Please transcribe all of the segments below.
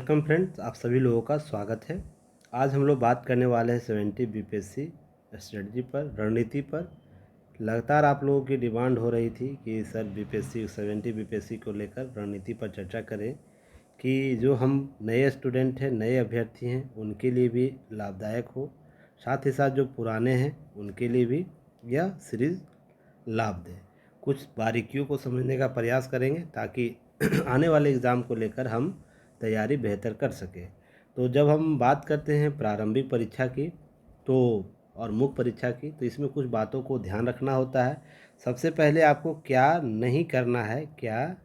Welcome friends, आप सभी लोगों का स्वागत है। आज हम लोग बात करने वाले हैं 70 बीपीएससी स्ट्रेटजी पर, रणनीति पर। लगातार आप लोगों की डिमांड हो रही थी कि सर बीपीएससी 70 बीपीएससी को लेकर रणनीति पर चर्चा करें कि जो हम नए स्टूडेंट हैं, नए अभ्यर्थी हैं, उनके लिए भी लाभदायक हो, साथ ही साथ जो पुराने हैं उनके लिए भी यह सीरीज़ लाभ दें। कुछ बारीकियों को समझने का प्रयास करेंगे ताकि आने वाले एग्ज़ाम को लेकर हम तैयारी बेहतर कर सकें। तो जब हम बात करते हैं प्रारंभिक परीक्षा की तो और मुख्य परीक्षा की, तो इसमें कुछ बातों को ध्यान रखना होता है। सबसे पहले आपको क्या नहीं करना है, क्या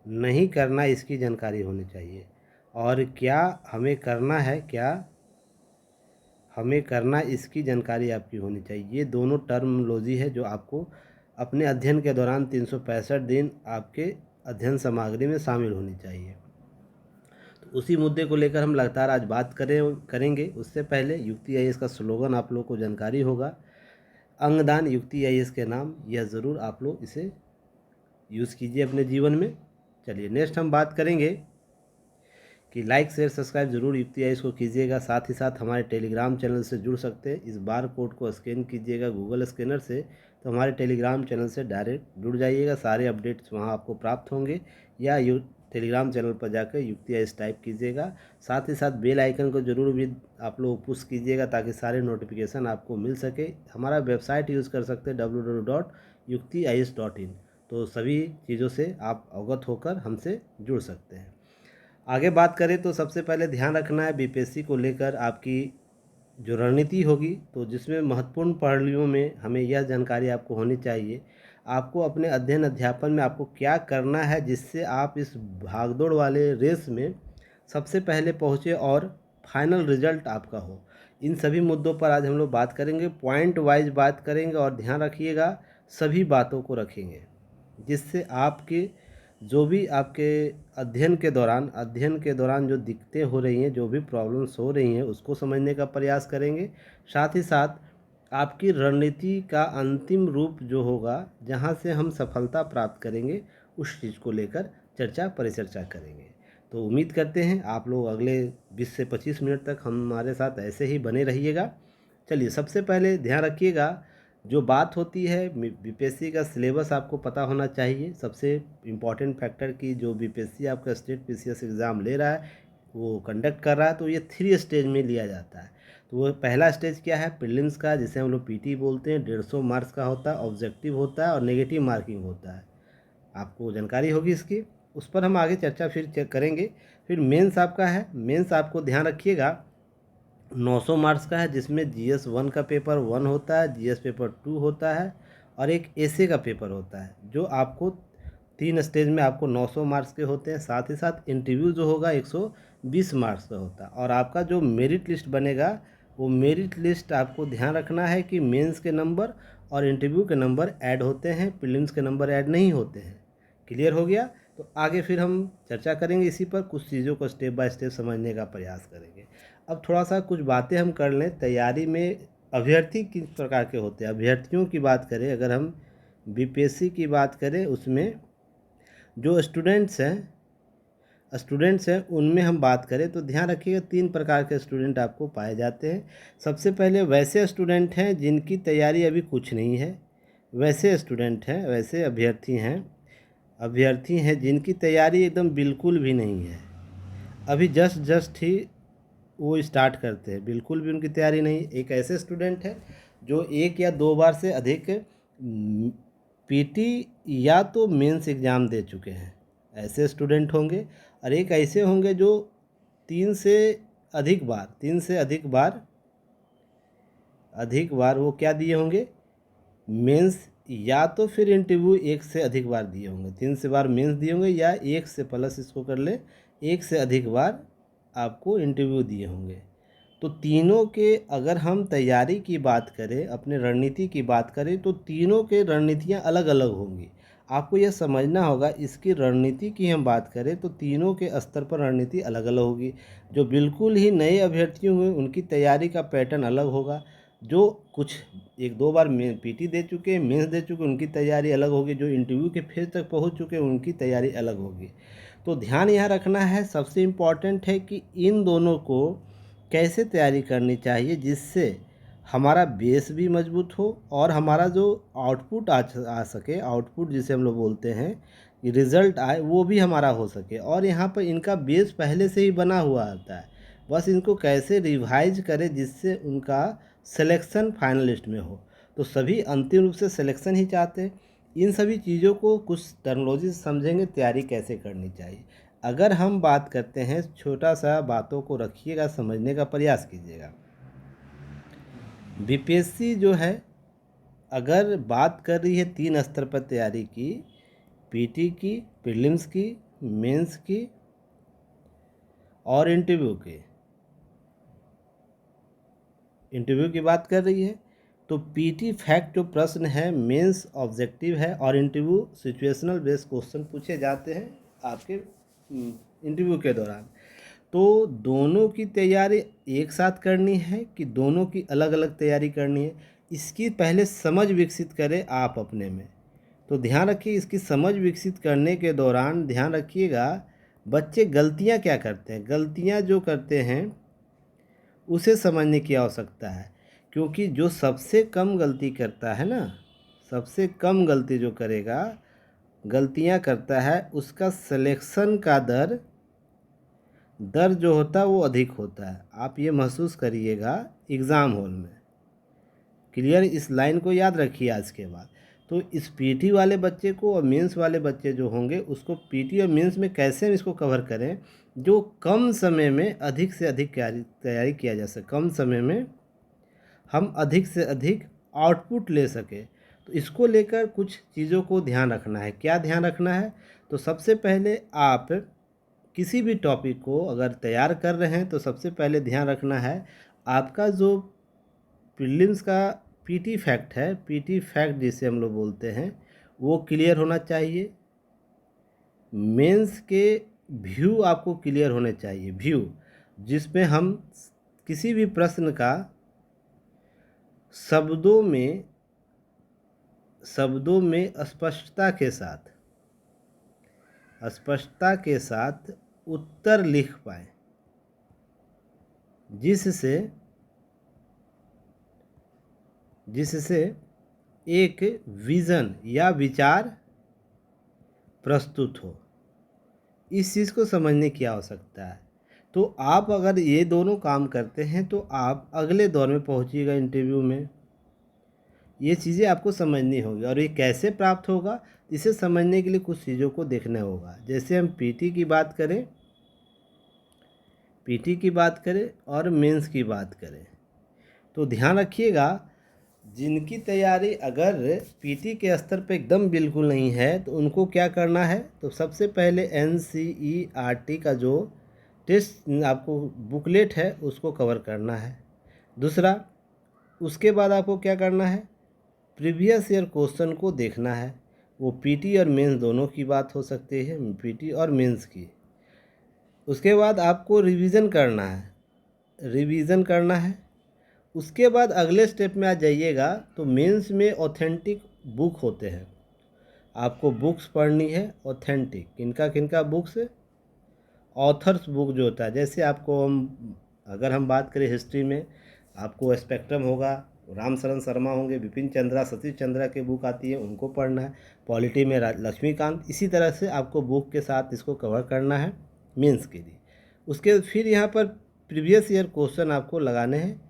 नहीं करना, इसकी जानकारी होनी चाहिए। और क्या हमें करना है, क्या हमें करना, इसकी जानकारी आपकी होनी चाहिए। ये दोनों टर्मिनोलॉजी है जो आपको अपने अध्ययन के दौरान 365 दिन आपके अध्ययन सामग्री में शामिल होनी चाहिए। तो उसी मुद्दे को लेकर हम लगातार आज बात करेंगे। उससे पहले युक्ति आईएएस का स्लोगन आप लोगों को जानकारी होगा, अंगदान युक्ति आईएएस के नाम। यह ज़रूर आप लोग इसे यूज़ कीजिए अपने जीवन में। चलिए नेक्स्ट हम बात करेंगे कि लाइक शेयर सब्सक्राइब जरूर युक्ति आईएएस को कीजिएगा। साथ ही साथ हमारे टेलीग्राम चैनल से जुड़ सकते हैं। इस बार कोड को स्कैन कीजिएगा गूगल स्कैनर से, तो हमारे टेलीग्राम चैनल से डायरेक्ट जुड़ जाइएगा। सारे अपडेट्स वहां आपको प्राप्त होंगे, या टेलीग्राम चैनल पर जाकर युक्ति आईएएस टाइप कीजिएगा। साथ ही साथ बेल आइकन को जरूर भी आप लोग पुश कीजिएगा ताकि सारे नोटिफिकेशन आपको मिल सके। हमारा वेबसाइट यूज़ कर सकते हैं www.yuktiias.in। तो सभी चीज़ों से आप अवगत होकर हमसे जुड़ सकते हैं। आगे बात करें तो सबसे पहले ध्यान रखना है बीपीएससी को लेकर आपकी जो रणनीति होगी, तो जिसमें महत्वपूर्ण पहलुओं में हमें यह जानकारी आपको होनी चाहिए। आपको अपने अध्ययन अध्यापन में आपको क्या करना है जिससे आप इस भागदौड़ वाले रेस में सबसे पहले पहुँचे और फाइनल रिजल्ट आपका हो। इन सभी मुद्दों पर आज हम लोग बात करेंगे, पॉइंट वाइज बात करेंगे। और ध्यान रखिएगा, सभी बातों को रखेंगे जिससे आपके जो भी आपके अध्ययन के दौरान जो दिक्कतें हो रही हैं, जो भी प्रॉब्लम्स हो रही हैं, उसको समझने का प्रयास करेंगे। साथ ही साथ आपकी रणनीति का अंतिम रूप जो होगा, जहां से हम सफलता प्राप्त करेंगे, उस चीज़ को लेकर परिचर्चा करेंगे। तो उम्मीद करते हैं आप लोग अगले 20 से 25 मिनट तक हमारे साथ ऐसे ही बने रहिएगा। चलिए सबसे पहले ध्यान रखिएगा, जो बात होती है बीपीएससी का सिलेबस आपको पता होना चाहिए। सबसे इम्पॉर्टेंट फैक्टर कि जो बीपीएससी आपका स्टेट पीसीएस एग्ज़ाम ले रहा है, वो कंडक्ट कर रहा है, तो ये 3 स्टेज में लिया जाता है। तो वो पहला स्टेज क्या है, प्रीलिम्स का, जिसे हम लोग पीटी बोलते हैं। 150 मार्क्स का होता है, ऑब्जेक्टिव होता है और नेगेटिव मार्किंग होता है। आपको जानकारी होगी इसकी, उस पर हम आगे चर्चा फिर करेंगे। फिर मेंस आपका है। मेंस आपको ध्यान रखिएगा 900 मार्क्स का है, जिसमें जीएस 1 का पेपर 1 होता है, जीएस पेपर 2 होता है और एक एसे का पेपर होता है, जो आपको 3 स्टेज में आपको 900 मार्क्स के होते हैं। साथ ही साथ इंटरव्यू जो होगा 120 मार्क्स का होता है। और आपका जो मेरिट लिस्ट बनेगा, वो मेरिट लिस्ट आपको ध्यान रखना है कि मेंस के नंबर और इंटरव्यू के नंबर ऐड होते हैं, प्रीलिम्स के नंबर ऐड नहीं होते हैं। क्लियर हो गया? तो आगे फिर हम चर्चा करेंगे इसी पर, कुछ चीज़ों को स्टेप बाय स्टेप समझने का प्रयास करेंगे। अब थोड़ा सा कुछ बातें हम कर लें। तैयारी में अभ्यर्थी किस प्रकार के होते हैं, अभ्यर्थियों की बात करें, अगर हम बीपीएससी की बात करें, उसमें जो स्टूडेंट्स हैं उनमें हम बात करें तो ध्यान रखिएगा 3 प्रकार के स्टूडेंट आपको पाए जाते हैं। सबसे पहले वैसे स्टूडेंट हैं जिनकी तैयारी अभी कुछ नहीं है। वैसे स्टूडेंट हैं, वैसे अभ्यर्थी हैं जिनकी तैयारी एकदम बिल्कुल भी नहीं है, अभी जस्ट ही वो स्टार्ट करते हैं, बिल्कुल भी उनकी तैयारी नहीं। एक ऐसे स्टूडेंट है जो 1 या 2 बार से अधिक पीटी या तो मेंस एग्ज़ाम दे चुके हैं, ऐसे स्टूडेंट होंगे। और एक ऐसे होंगे जो 3 से अधिक बार वो क्या दिए होंगे, मेंस, या तो फिर इंटरव्यू 1 से अधिक बार दिए होंगे। 3 से बार मेंस दिए होंगे, या 1 से प्लस इसको कर ले, 1 से अधिक बार आपको इंटरव्यू दिए होंगे। तो तीनों के अगर हम तैयारी की बात करें, अपने रणनीति की बात करें, तो तीनों के रणनीतियाँ अलग अलग होंगी। आपको यह समझना होगा, इसकी रणनीति की हम बात करें तो तीनों के स्तर पर रणनीति अलग अलग होगी। जो बिल्कुल ही नए अभ्यर्थी होंगे उनकी तैयारी का पैटर्न अलग होगा। जो कुछ 1-2 बार पीटी दे चुके, मेंस दे चुके, उनकी तैयारी अलग होगी। जो इंटरव्यू के फेज तक पहुंच चुके हैं, उनकी तैयारी अलग होगी। तो ध्यान यहाँ रखना है, सबसे इम्पॉर्टेंट है कि इन दोनों को कैसे तैयारी करनी चाहिए जिससे हमारा बेस भी मजबूत हो और हमारा जो आउटपुट आ सके, आउटपुट जिसे हम लोग बोलते हैं, रिज़ल्ट आए, वो भी हमारा हो सके। और यहाँ पर इनका बेस पहले से ही बना हुआ आता है, बस इनको कैसे रिवाइज करें जिससे उनका सिलेक्शन फाइनल लिस्ट में हो। तो सभी अंतिम रूप से सिलेक्शन ही चाहते हैं। इन सभी चीज़ों को कुछ टर्मिनोलॉजी से समझेंगे, तैयारी कैसे करनी चाहिए। अगर हम बात करते हैं, छोटा सा बातों को रखिएगा, समझने का प्रयास कीजिएगा। बीपीएससी जो है, अगर बात कर रही है 3 स्तर पर तैयारी की, पीटी की, प्रीलिम्स की, मेंस की और इंटरव्यू की बात कर रही है, तो पीटी फैक्ट जो प्रश्न है, मेंस ऑब्जेक्टिव है और इंटरव्यू सिचुएशनल बेस्ड क्वेश्चन पूछे जाते हैं आपके इंटरव्यू के दौरान। तो दोनों की तैयारी एक साथ करनी है कि दोनों की अलग अलग तैयारी करनी है, इसकी पहले समझ विकसित करें आप अपने में। तो ध्यान रखिए, इसकी समझ विकसित करने के दौरान ध्यान रखिएगा बच्चे गलतियां क्या करते हैं, गलतियां जो करते हैं उसे समझने की आवश्यकता है। क्योंकि जो सबसे कम गलती करता है ना, सबसे कम गलती जो करेगा, गलतियां करता है, उसका सिलेक्शन का दर जो होता है वो अधिक होता है। आप ये महसूस करिएगा एग्ज़ाम हॉल में। क्लियर, इस लाइन को याद रखिए आज के बाद। तो इस पीटी वाले बच्चे को और मेंस वाले बच्चे जो होंगे, उसको पीटी और मेंस में कैसे हम इसको कवर करें जो कम समय में अधिक से अधिक तैयारी किया जा सके, कम समय में हम अधिक से अधिक आउटपुट ले सके। तो इसको लेकर कुछ चीज़ों को ध्यान रखना है। क्या ध्यान रखना है? तो सबसे पहले आप किसी भी टॉपिक को अगर तैयार कर रहे हैं तो सबसे पहले ध्यान रखना है आपका जो प्रीलिम्स का पीटी फैक्ट है, पीटी फैक्ट जिसे हम लोग बोलते हैं, वो क्लियर होना चाहिए। मेंस के व्यू आपको क्लियर होने चाहिए, व्यू जिसमें हम किसी भी प्रश्न का शब्दों में स्पष्टता के साथ उत्तर लिख पाएँ, जिससे एक विज़न या विचार प्रस्तुत हो। इस चीज़ को समझने की आवश्यकता है। तो आप अगर ये दोनों काम करते हैं तो आप अगले दौर में पहुंचिएगा इंटरव्यू में। ये चीज़ें आपको समझनी होगी। और ये कैसे प्राप्त होगा, इसे समझने के लिए कुछ चीज़ों को देखना होगा। जैसे हम पीटी की बात करें और मेंस की बात करें, तो ध्यान रखिएगा जिनकी तैयारी अगर पीटी के स्तर पे एकदम बिल्कुल नहीं है तो उनको क्या करना है। तो सबसे पहले एनसीईआरटी का जो टेस्ट आपको बुकलेट है उसको कवर करना है। दूसरा, उसके बाद आपको क्या करना है, प्रीवियस ईयर क्वेश्चन को देखना है। वो पीटी और मेंस दोनों की बात हो सकती है, पीटी और मेंस की। उसके बाद आपको रिवीजन करना है। उसके बाद अगले स्टेप में आ जाइएगा तो मेंस में ऑथेंटिक बुक होते हैं, आपको बुक्स पढ़नी है ऑथेंटिक। किनका बुक्स, ऑथर्स बुक जो होता है। जैसे आपको अगर हम बात करें हिस्ट्री में, आपको स्पेक्ट्रम होगा, राम शरण शर्मा होंगे, बिपिन चंद्रा, सतीश चंद्रा के बुक आती है, उनको पढ़ना है। पॉलिटी में लक्ष्मीकांत। इसी तरह से आपको बुक के साथ इसको कवर करना है मेंस के लिए। उसके फिर यहाँ पर प्रीवियस ईयर क्वेश्चन आपको लगाने हैं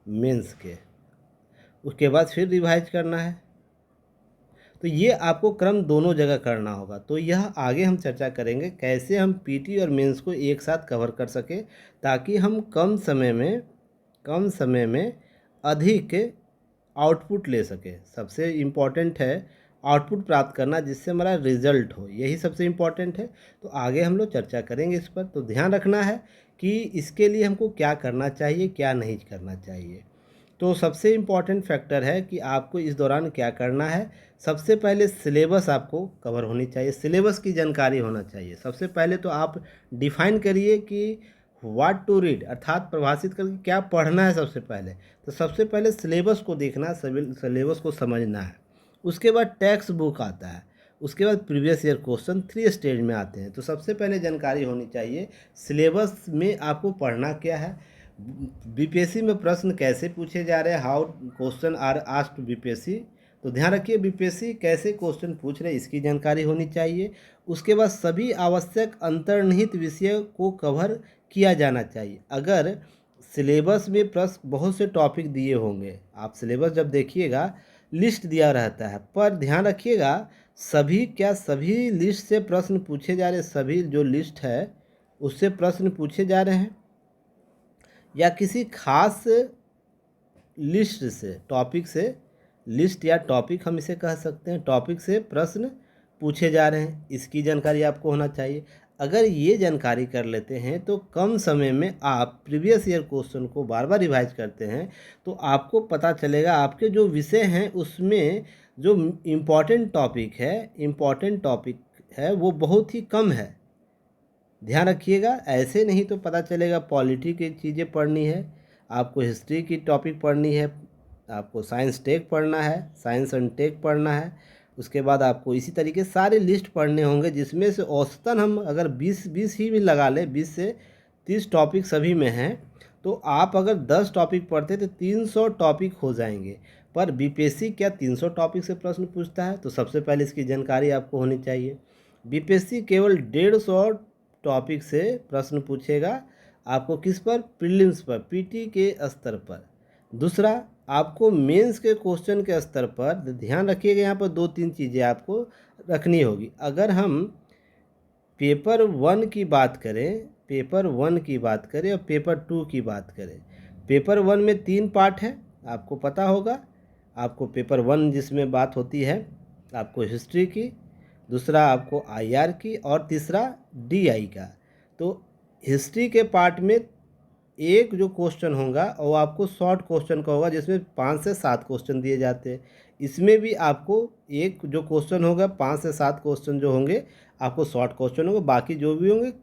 मेंस के। उसके बाद फिर रिवाइज करना है। तो ये आपको क्रम दोनों जगह करना होगा। तो यह आगे हम चर्चा करेंगे कैसे हम पीटी और मेंस को एक साथ कवर कर सकें, ताकि हम कम समय में अधिक आउटपुट ले सकें। सबसे इम्पॉर्टेंट है आउटपुट प्राप्त करना, जिससे हमारा रिजल्ट हो, यही सबसे इम्पॉर्टेंट है। तो आगे हम लोग चर्चा करेंगे इस पर। तो ध्यान रखना है कि इसके लिए हमको क्या करना चाहिए, क्या नहीं करना चाहिए। तो सबसे इम्पॉर्टेंट फैक्टर है कि आपको इस दौरान क्या करना है। सबसे पहले सिलेबस आपको कवर होनी चाहिए, सिलेबस की जानकारी होना चाहिए। सबसे पहले तो आप डिफाइन करिए कि व्हाट टू रीड, अर्थात परिभाषित करके क्या पढ़ना है। सबसे पहले सिलेबस को देखना, सिलेबस को समझना है। उसके बाद टेक्स्ट बुक आता है, उसके बाद प्रीवियस ईयर क्वेश्चन 3 स्टेज में आते हैं। तो सबसे पहले जानकारी होनी चाहिए सिलेबस में आपको पढ़ना क्या है, बीपीएससी में प्रश्न कैसे पूछे जा रहे हैं, how question are asked BPSC. तो ध्यान रखिए बीपीएससी कैसे क्वेश्चन पूछ रहे हैं इसकी जानकारी होनी चाहिए। उसके बाद सभी आवश्यक अंतर्निहित विषय को कवर किया जाना चाहिए। अगर सिलेबस में प्रश्न बहुत से टॉपिक दिए होंगे, आप सिलेबस जब देखिएगा लिस्ट दिया रहता है, पर ध्यान रखिएगा सभी लिस्ट से प्रश्न पूछे जा रहे हैं, सभी जो लिस्ट है उससे प्रश्न पूछे जा रहे हैं या किसी खास लिस्ट से, टॉपिक से, लिस्ट या टॉपिक हम इसे कह सकते हैं, टॉपिक से प्रश्न पूछे जा रहे हैं, इसकी जानकारी आपको होना चाहिए। अगर ये जानकारी कर लेते हैं तो कम समय में आप प्रीवियस ईयर क्वेश्चन को बार बार रिवाइज करते हैं तो आपको पता चलेगा आपके जो विषय हैं उसमें जो इम्पॉर्टेंट टॉपिक है वो बहुत ही कम है। ध्यान रखिएगा, ऐसे नहीं तो पता चलेगा पॉलिटी की चीज़ें पढ़नी है, आपको हिस्ट्री की टॉपिक पढ़नी है, आपको साइंस टेक पढ़ना है, साइंस एंड टेक पढ़ना है, उसके बाद आपको इसी तरीके सारे लिस्ट पढ़ने होंगे जिसमें से औसतन हम अगर 20 ही भी लगा लें, 20 से 30 टॉपिक सभी में हैं, तो आप अगर 10 टॉपिक पढ़ते तो 300 टॉपिक हो जाएंगे। पर बीपीएससी क्या 300 टॉपिक से प्रश्न पूछता है? तो सबसे पहले इसकी जानकारी आपको होनी चाहिए। बीपीएससी केवल 150 टॉपिक से प्रश्न पूछेगा आपको, किस पर? प्रीलिम्स पर, पीटी के स्तर पर। दूसरा, आपको मेंस के क्वेश्चन के स्तर पर ध्यान रखिएगा, यहाँ पर 2-3 चीज़ें आपको रखनी होगी। अगर हम पेपर 1 की बात करें और पेपर 2 की बात करें, पेपर 1 में 3 पार्ट हैं, आपको पता होगा। आपको पेपर 1 जिसमें बात होती है आपको हिस्ट्री की, दूसरा आपको आईआर की और तीसरा डीआई का। तो हिस्ट्री के पार्ट में एक जो क्वेश्चन होगा वो आपको शॉर्ट क्वेश्चन का होगा जिसमें 5 से 7 क्वेश्चन दिए जाते हैं। इसमें भी आपको एक जो क्वेश्चन होगा, 5 से 7 क्वेश्चन जो होंगे आपको शॉर्ट क्वेश्चन होंगे, बाकी जो भी होंगे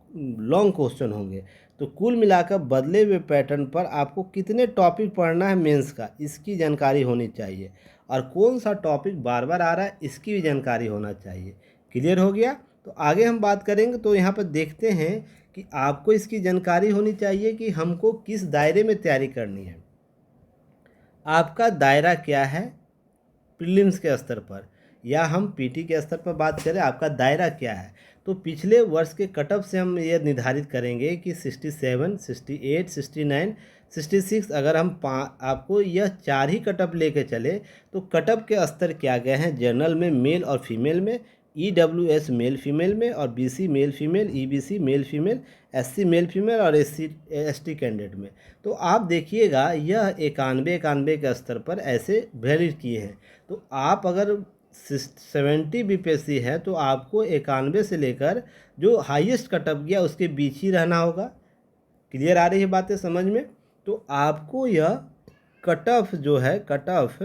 लॉन्ग क्वेश्चन होंगे। तो कुल मिलाकर बदले हुए पैटर्न पर आपको कितने टॉपिक पढ़ना है मेंस का, इसकी जानकारी होनी चाहिए, और कौन सा टॉपिक बार बार आ रहा है इसकी भी जानकारी होना चाहिए। क्लियर हो गया? तो आगे हम बात करेंगे। तो यहाँ पर देखते हैं कि आपको इसकी जानकारी होनी चाहिए कि हमको किस दायरे में तैयारी करनी है, आपका दायरा क्या है प्रीलिम्स के स्तर पर, या हम पीटी के स्तर पर बात करें, आपका दायरा क्या है। तो पिछले वर्ष के कटअप से हम ये निर्धारित करेंगे कि 67, 68, 69, 66, अगर हम आपको यह 4 ही कटअप लेके चले तो कटअप के स्तर क्या गए हैं जनरल में, मेल और फीमेल में, ईडब्ल्यूएस मेल फीमेल में, और BC male female, EBC male female, SC male female और एसटी कैंडिडेट में। तो आप देखिएगा यह 91 के स्तर पर ऐसे वैलिड किए हैं। तो आप अगर 70 बीपीएससी है तो आपको 91 से लेकर जो हाईएस्ट कटअप गया उसके बीच ही रहना होगा। क्लियर आ रही है बातें समझ में? तो आपको यह कटअप जो है, कटअप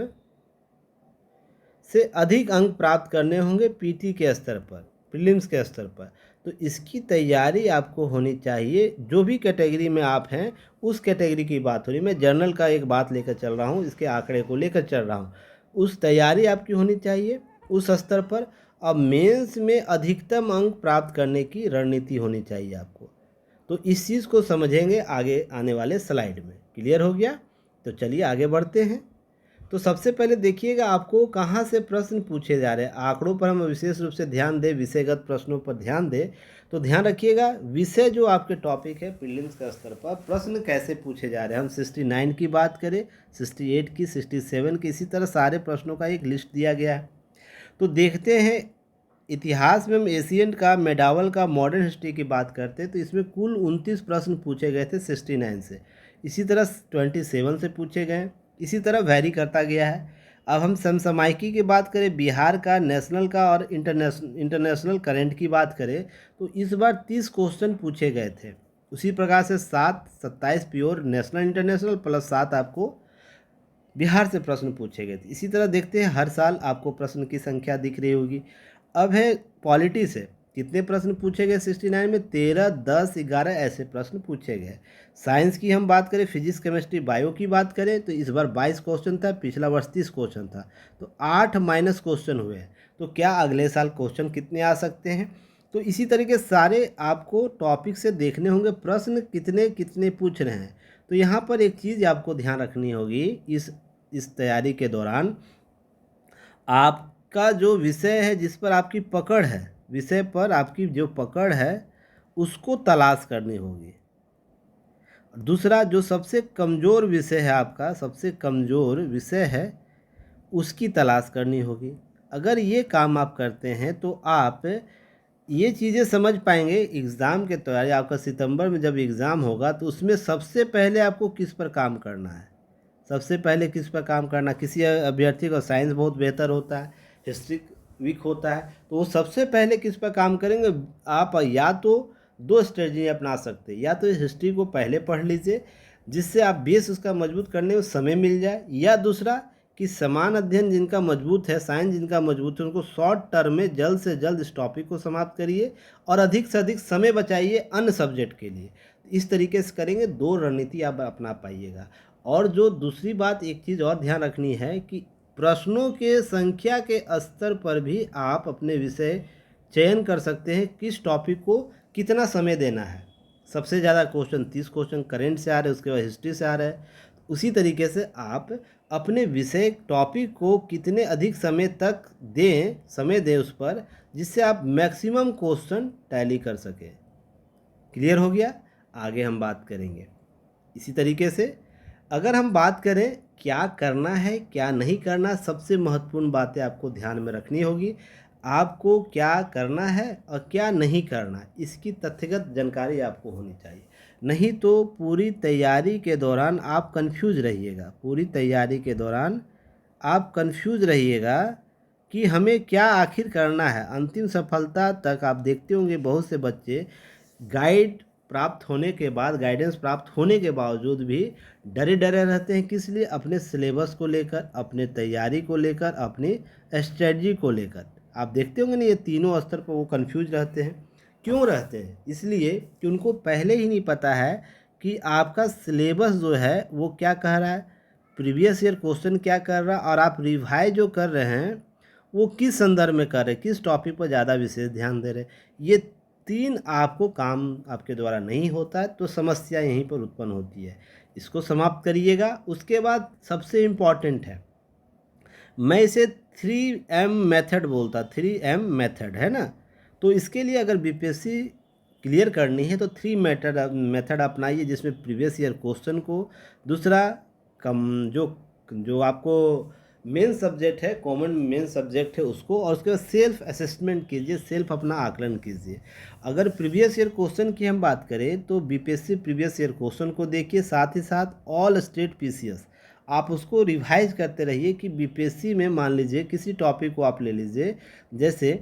से अधिक अंक प्राप्त करने होंगे पीटी के स्तर पर, प्रीलिम्स के स्तर पर। तो इसकी तैयारी आपको होनी चाहिए। जो भी कैटेगरी में आप हैं उस कैटेगरी की बात हो रही, मैं जर्नल का एक बात लेकर चल रहा हूँ, इसके आंकड़े को लेकर चल रहा हूँ, उस तैयारी आपकी होनी चाहिए उस स्तर पर। अब मेंस में अधिकतम अंक प्राप्त करने की रणनीति होनी चाहिए आपको। तो इस चीज़ को समझेंगे आगे आने वाले स्लाइड में। क्लियर हो गया? तो चलिए आगे बढ़ते हैं। तो सबसे पहले देखिएगा आपको कहाँ से प्रश्न पूछे जा रहे हैं। आंकड़ों पर हम विशेष रूप से ध्यान दें, विषयगत प्रश्नों पर ध्यान दें। तो ध्यान रखिएगा विषय जो आपके टॉपिक है प्रीलिम्स का स्तर पर प्रश्न कैसे पूछे जा रहे हैं। हम 69 की बात करें, 68 की, 67 की, इसी तरह सारे प्रश्नों का एक लिस्ट दिया गया है। तो देखते हैं इतिहास में हम एशियन का, मेडावल का, मॉडर्न हिस्ट्री की बात करते हैं तो इसमें कुल 29 प्रश्न पूछे गए थे 69 से। इसी तरह 27 से पूछे गए, इसी तरह वैरी करता गया है। अब हम समसामयिकी की बात करें, बिहार का, नेशनल का और इंटरनेशनल करंट की बात करें तो इस बार 30 क्वेश्चन पूछे गए थे। उसी प्रकार से 27 प्योर नेशनल इंटरनेशनल प्लस 7 आपको बिहार से प्रश्न पूछे गए थे। इसी तरह देखते हैं हर साल आपको प्रश्न की संख्या दिख रही होगी। अब है पॉलिटी से कितने प्रश्न पूछे गए 69 में, 13, 10, 11 ऐसे प्रश्न पूछे गए। साइंस की हम बात करें, फिजिक्स, केमिस्ट्री, बायो की बात करें तो इस बार 22 क्वेश्चन था, पिछला वर्ष 30 क्वेश्चन था, तो 8 माइनस क्वेश्चन हुए हैं। तो क्या अगले साल क्वेश्चन कितने आ सकते हैं। तो इसी तरीके सारे आपको टॉपिक से देखने होंगे प्रश्न कितने कितने पूछ रहे हैं। तो यहाँ पर एक चीज़ आपको ध्यान रखनी होगी इस तैयारी के दौरान, आपका जो विषय है जिस पर आपकी पकड़ है, विषय पर आपकी जो पकड़ है उसको तलाश करनी होगी। दूसरा, जो सबसे कमज़ोर विषय है, आपका सबसे कमज़ोर विषय है उसकी तलाश करनी होगी। अगर ये काम आप करते हैं तो आप ये चीज़ें समझ पाएंगे एग्ज़ाम के तैयारी। आपका सितंबर में जब एग्ज़ाम होगा तो उसमें सबसे पहले आपको किस पर काम करना है, सबसे पहले किस पर काम करना। किसी अभ्यर्थी का साइंस बहुत बेहतर होता है, हिस्ट्री वीक होता है, तो वो सबसे पहले किस पर काम करेंगे। आप या तो दो स्ट्रेटजी अपना सकते हैं, या तो हिस्ट्री को पहले पढ़ लीजिए जिससे आप बेस उसका मजबूत करने में समय मिल जाए, या दूसरा कि समान अध्ययन जिनका मजबूत है, साइंस जिनका मजबूत है, उनको शॉर्ट टर्म में जल्द से जल्द इस टॉपिक को समाप्त करिए और अधिक से अधिक समय बचाइए अन्य सब्जेक्ट के लिए। इस तरीके से करेंगे, दो रणनीति आप अपना पाइएगा। और जो दूसरी बात, एक चीज़ और ध्यान रखनी है कि प्रश्नों के संख्या के स्तर पर भी आप अपने विषय चयन कर सकते हैं, किस टॉपिक को कितना समय देना है। सबसे ज़्यादा क्वेश्चन 30 क्वेश्चन करेंट से आ रहे हैं, उसके बाद हिस्ट्री से आ रहे हैं। उसी तरीके से आप अपने विषय टॉपिक को कितने अधिक समय तक समय दें उस पर, जिससे आप मैक्सिमम क्वेश्चन टैली कर सकें। क्लियर हो गया। आगे हम बात करेंगे इसी तरीके से। अगर हम बात करें क्या करना है क्या नहीं करना, सबसे महत्वपूर्ण बातें आपको ध्यान में रखनी होगी। आपको क्या करना है और क्या नहीं करना, इसकी तथ्यगत जानकारी आपको होनी चाहिए। नहीं तो पूरी तैयारी के दौरान आप कंफ्यूज रहिएगा, पूरी तैयारी के दौरान आप कंफ्यूज रहिएगा कि हमें क्या आखिर करना है। अंतिम सफलता तक आप देखते होंगे बहुत से बच्चे गाइडेंस प्राप्त होने के बावजूद भी डरे डरे रहते हैं। किस लिए? अपने सिलेबस को लेकर, अपने तैयारी को लेकर, अपनी स्ट्रेटजी को लेकर। आप देखते होंगे ना, ये तीनों स्तर पर वो कंफ्यूज रहते हैं। क्यों रहते हैं? इसलिए कि उनको पहले ही नहीं पता है कि आपका सिलेबस जो है वो क्या कह रहा है, प्रीवियस ईयर क्वेश्चन क्या कर रहा है, और आप रिवाइज जो कर रहे हैं वो किस संदर्भ में कर रहे हैं, किस टॉपिक पर ज़्यादा विशेष ध्यान दे रहे हैं। ये तीन आपको काम आपके द्वारा नहीं होता है तो समस्या यहीं पर उत्पन्न होती है। इसको समाप्त करिएगा। उसके बाद सबसे इम्पॉर्टेंट है, मैं इसे 3M मेथड बोलता, 3M मेथड है ना। तो इसके लिए अगर बीपीएससी क्लियर करनी है तो 3 मेथड अपनाइए, जिसमें प्रीवियस ईयर क्वेश्चन को, दूसरा जो आपको मेन सब्जेक्ट है, कॉमन मेन सब्जेक्ट है उसको, और उसके बाद सेल्फ असेसमेंट कीजिए, सेल्फ अपना आकलन कीजिए। अगर प्रीवियस ईयर क्वेश्चन की हम बात करें तो बीपीएससी प्रीवियस ईयर क्वेश्चन को देखिए, साथ ही साथ ऑल स्टेट पीसीएस आप उसको रिवाइज करते रहिए। कि बीपीएससी में मान लीजिए किसी टॉपिक को आप ले लीजिए, जैसे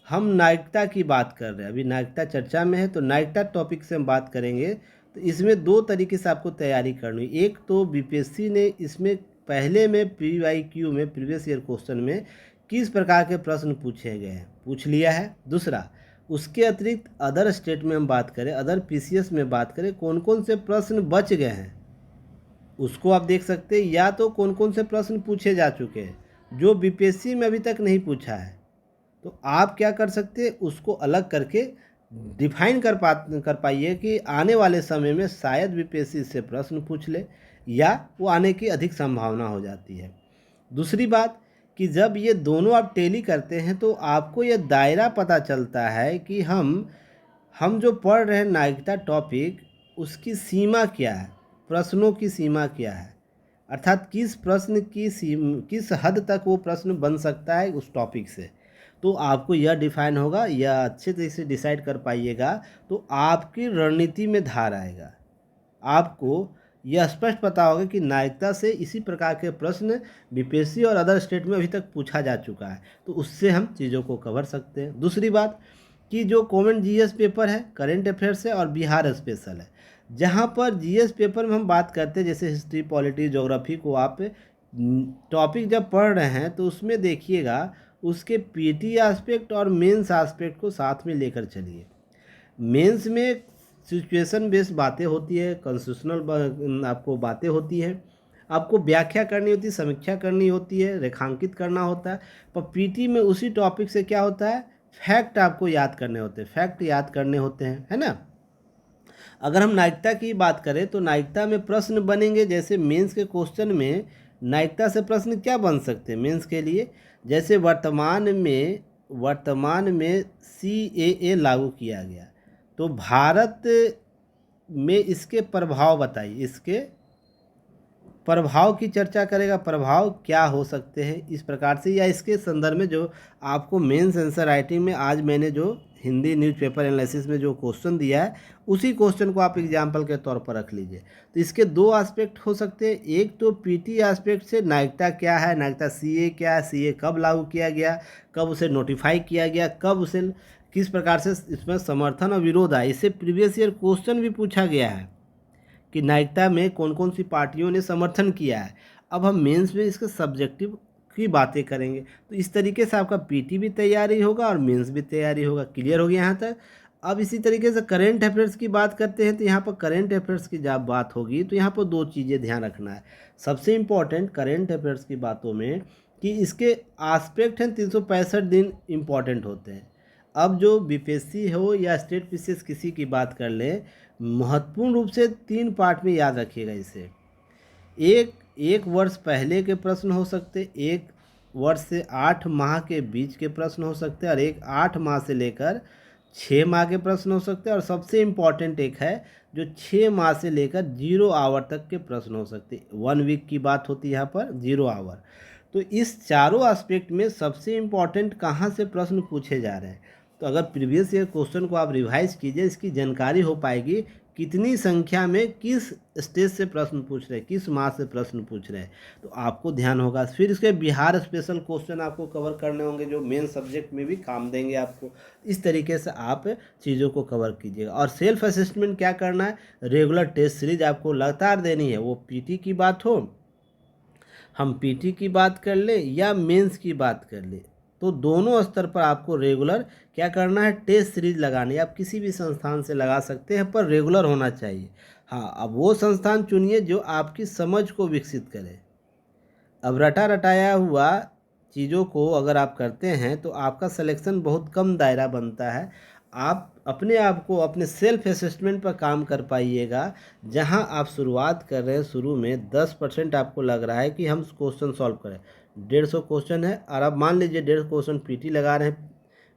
हम नागरिकता की बात कर रहे हैं, अभी नागरिकता चर्चा में है, तो नागरिकता टॉपिक से हम बात करेंगे। तो इसमें दो तरीके से आपको तैयारी करनी है। एक तो बीपीएससी ने इसमें पहले में पीवाईक्यू में, प्रीवियस ईयर क्वेश्चन में किस प्रकार के प्रश्न पूछे गए हैं, पूछ लिया है। दूसरा, उसके अतिरिक्त अदर स्टेट में हम बात करें, अदर पीसीएस में बात करें, कौन कौन से प्रश्न बच गए हैं उसको आप देख सकते हैं, या तो कौन कौन से प्रश्न पूछे जा चुके हैं जो बीपीएससी में अभी तक नहीं पूछा है। तो आप क्या कर सकते हैं, उसको अलग करके डिफाइन कर पाइए कि आने वाले समय में शायद बीपीएससी से प्रश्न पूछ ले, या वो आने की अधिक संभावना हो जाती है। दूसरी बात कि जब ये दोनों आप टेली करते हैं तो आपको ये दायरा पता चलता है कि हम जो पढ़ रहे हैं नागरिकता टॉपिक, उसकी सीमा क्या है, प्रश्नों की सीमा क्या है, अर्थात किस प्रश्न की किस हद तक वो प्रश्न बन सकता है उस टॉपिक से। तो आपको यह डिफाइन होगा, यह अच्छे तरीके से डिसाइड कर पाइएगा तो आपकी रणनीति में धार आएगा। आपको यह स्पष्ट पता होगा कि नागरिकता से इसी प्रकार के प्रश्न बीपीएससी और अदर स्टेट में अभी तक पूछा जा चुका है, तो उससे हम चीज़ों को कवर सकते हैं। दूसरी बात कि जो कॉमन जीएस पेपर है, करेंट अफेयर्स है और बिहार स्पेशल है, जहाँ पर जीएस पेपर में हम बात करते हैं जैसे हिस्ट्री, पॉलिटी, ज्योग्राफी को आप टॉपिक जब पढ़ रहे हैं तो उसमें देखिएगा उसके पीटी एस्पेक्ट और मेंस एस्पेक्ट को साथ में लेकर चलिए। मेंस में सिचुएशन बेस्ड बातें होती है, कॉन्स्टिट्यूशनल आपको बातें होती हैं। आपको व्याख्या करनी होती है, समीक्षा करनी होती है, रेखांकित करना होता है। पर पीटी में उसी टॉपिक से क्या होता है, फैक्ट आपको याद करने होते हैं, फैक्ट याद करने होते हैं, है ना। अगर हम नायिकता की बात करें तो नायिकता में प्रश्न बनेंगे, जैसे मेंस के क्वेश्चन में नायिकता से प्रश्न क्या बन सकते हैं मेंस के लिए, जैसे वर्तमान में CAA लागू किया गया, तो भारत में इसके प्रभाव बताइए, इसके प्रभाव की चर्चा करेगा, प्रभाव क्या हो सकते हैं इस प्रकार से, या इसके संदर्भ में जो आपको मेंस आंसर राइटिंग में आज मैंने जो हिंदी न्यूज़पेपर एनालिसिस में जो क्वेश्चन दिया है उसी क्वेश्चन को आप एग्जाम्पल के तौर पर रख लीजिए। तो इसके दो एस्पेक्ट हो सकते हैं, एक तो पीटी एस्पेक्ट से नायिकता क्या है, नायिकता सीए क्या है, सीए कब लागू किया गया, कब उसे नोटिफाई किया गया, कब उसे किस प्रकार से इसमें समर्थन और विरोध आया, इससे प्रीवियस ईयर क्वेश्चन भी पूछा गया है कि नायिकता में कौन कौन सी पार्टियों ने समर्थन किया है। अब हम मेंस में इसके सब्जेक्टिव की बातें करेंगे, तो इस तरीके से आपका पीटी भी तैयारी होगा और मेंस भी तैयारी होगा। क्लियर हो गया यहाँ तक। अब इसी तरीके से करेंट अफेयर्स की बात करते हैं, तो यहाँ पर करेंट अफेयर्स की जब बात होगी तो यहाँ पर दो चीज़ें ध्यान रखना है। सबसे इम्पॉर्टेंट करेंट अफेयर्स की बातों में कि इसके आस्पेक्ट हैं 365 दिन इम्पॉर्टेंट होते हैं। अब जो बीपीएससी हो या स्टेट पीसीएस किसी की बात कर लें, महत्वपूर्ण रूप से 3 पार्ट में याद रखिएगा इसे। एक वर्ष पहले के प्रश्न हो सकते, एक वर्ष से 8 माह के बीच के प्रश्न हो सकते हैं, और एक 8 माह से लेकर 6 माह के प्रश्न हो सकते हैं, और सबसे इम्पॉर्टेंट एक है जो 6 माह से लेकर 0 आवर तक के प्रश्न हो सकते हैं। 1 वीक की बात होती है यहाँ पर, 0 आवर। तो इस चारों एस्पेक्ट में सबसे इम्पॉर्टेंट कहाँ से प्रश्न पूछे जा रहे हैं, तो अगर प्रीवियस ईयर क्वेश्चन को आप रिवाइज कीजिए, इसकी जानकारी हो पाएगी कितनी संख्या में किस स्टेज से प्रश्न पूछ रहे हैं, किस माह से प्रश्न पूछ रहे हैं, तो आपको ध्यान होगा। फिर इसके बिहार स्पेशल क्वेश्चन आपको कवर करने होंगे जो मेन सब्जेक्ट में भी काम देंगे आपको। इस तरीके से आप चीज़ों को कवर कीजिएगा। और सेल्फ असेसमेंट क्या करना है, रेगुलर टेस्ट सीरीज आपको लगातार देनी है, वो पीटी की बात हो, हम पीटी की बात कर ले या मेंस की बात कर ले, तो दोनों स्तर पर आपको रेगुलर क्या करना है, टेस्ट सीरीज लगानी है। आप किसी भी संस्थान से लगा सकते हैं, पर रेगुलर होना चाहिए। हाँ, अब वो संस्थान चुनिए जो आपकी समझ को विकसित करे। अब रटा रटाया हुआ चीज़ों को अगर आप करते हैं तो आपका सिलेक्शन बहुत कम दायरा बनता है। आप अपने आप को अपने सेल्फ असेसमेंट पर काम कर पाइएगा। जहां आप शुरुआत कर रहे हैं, शुरू में 10% आपको लग रहा है कि हम क्वेश्चन सॉल्व करें, 150 क्वेश्चन है, और अब मान लीजिए 150 क्वेश्चन पीटी लगा रहे हैं।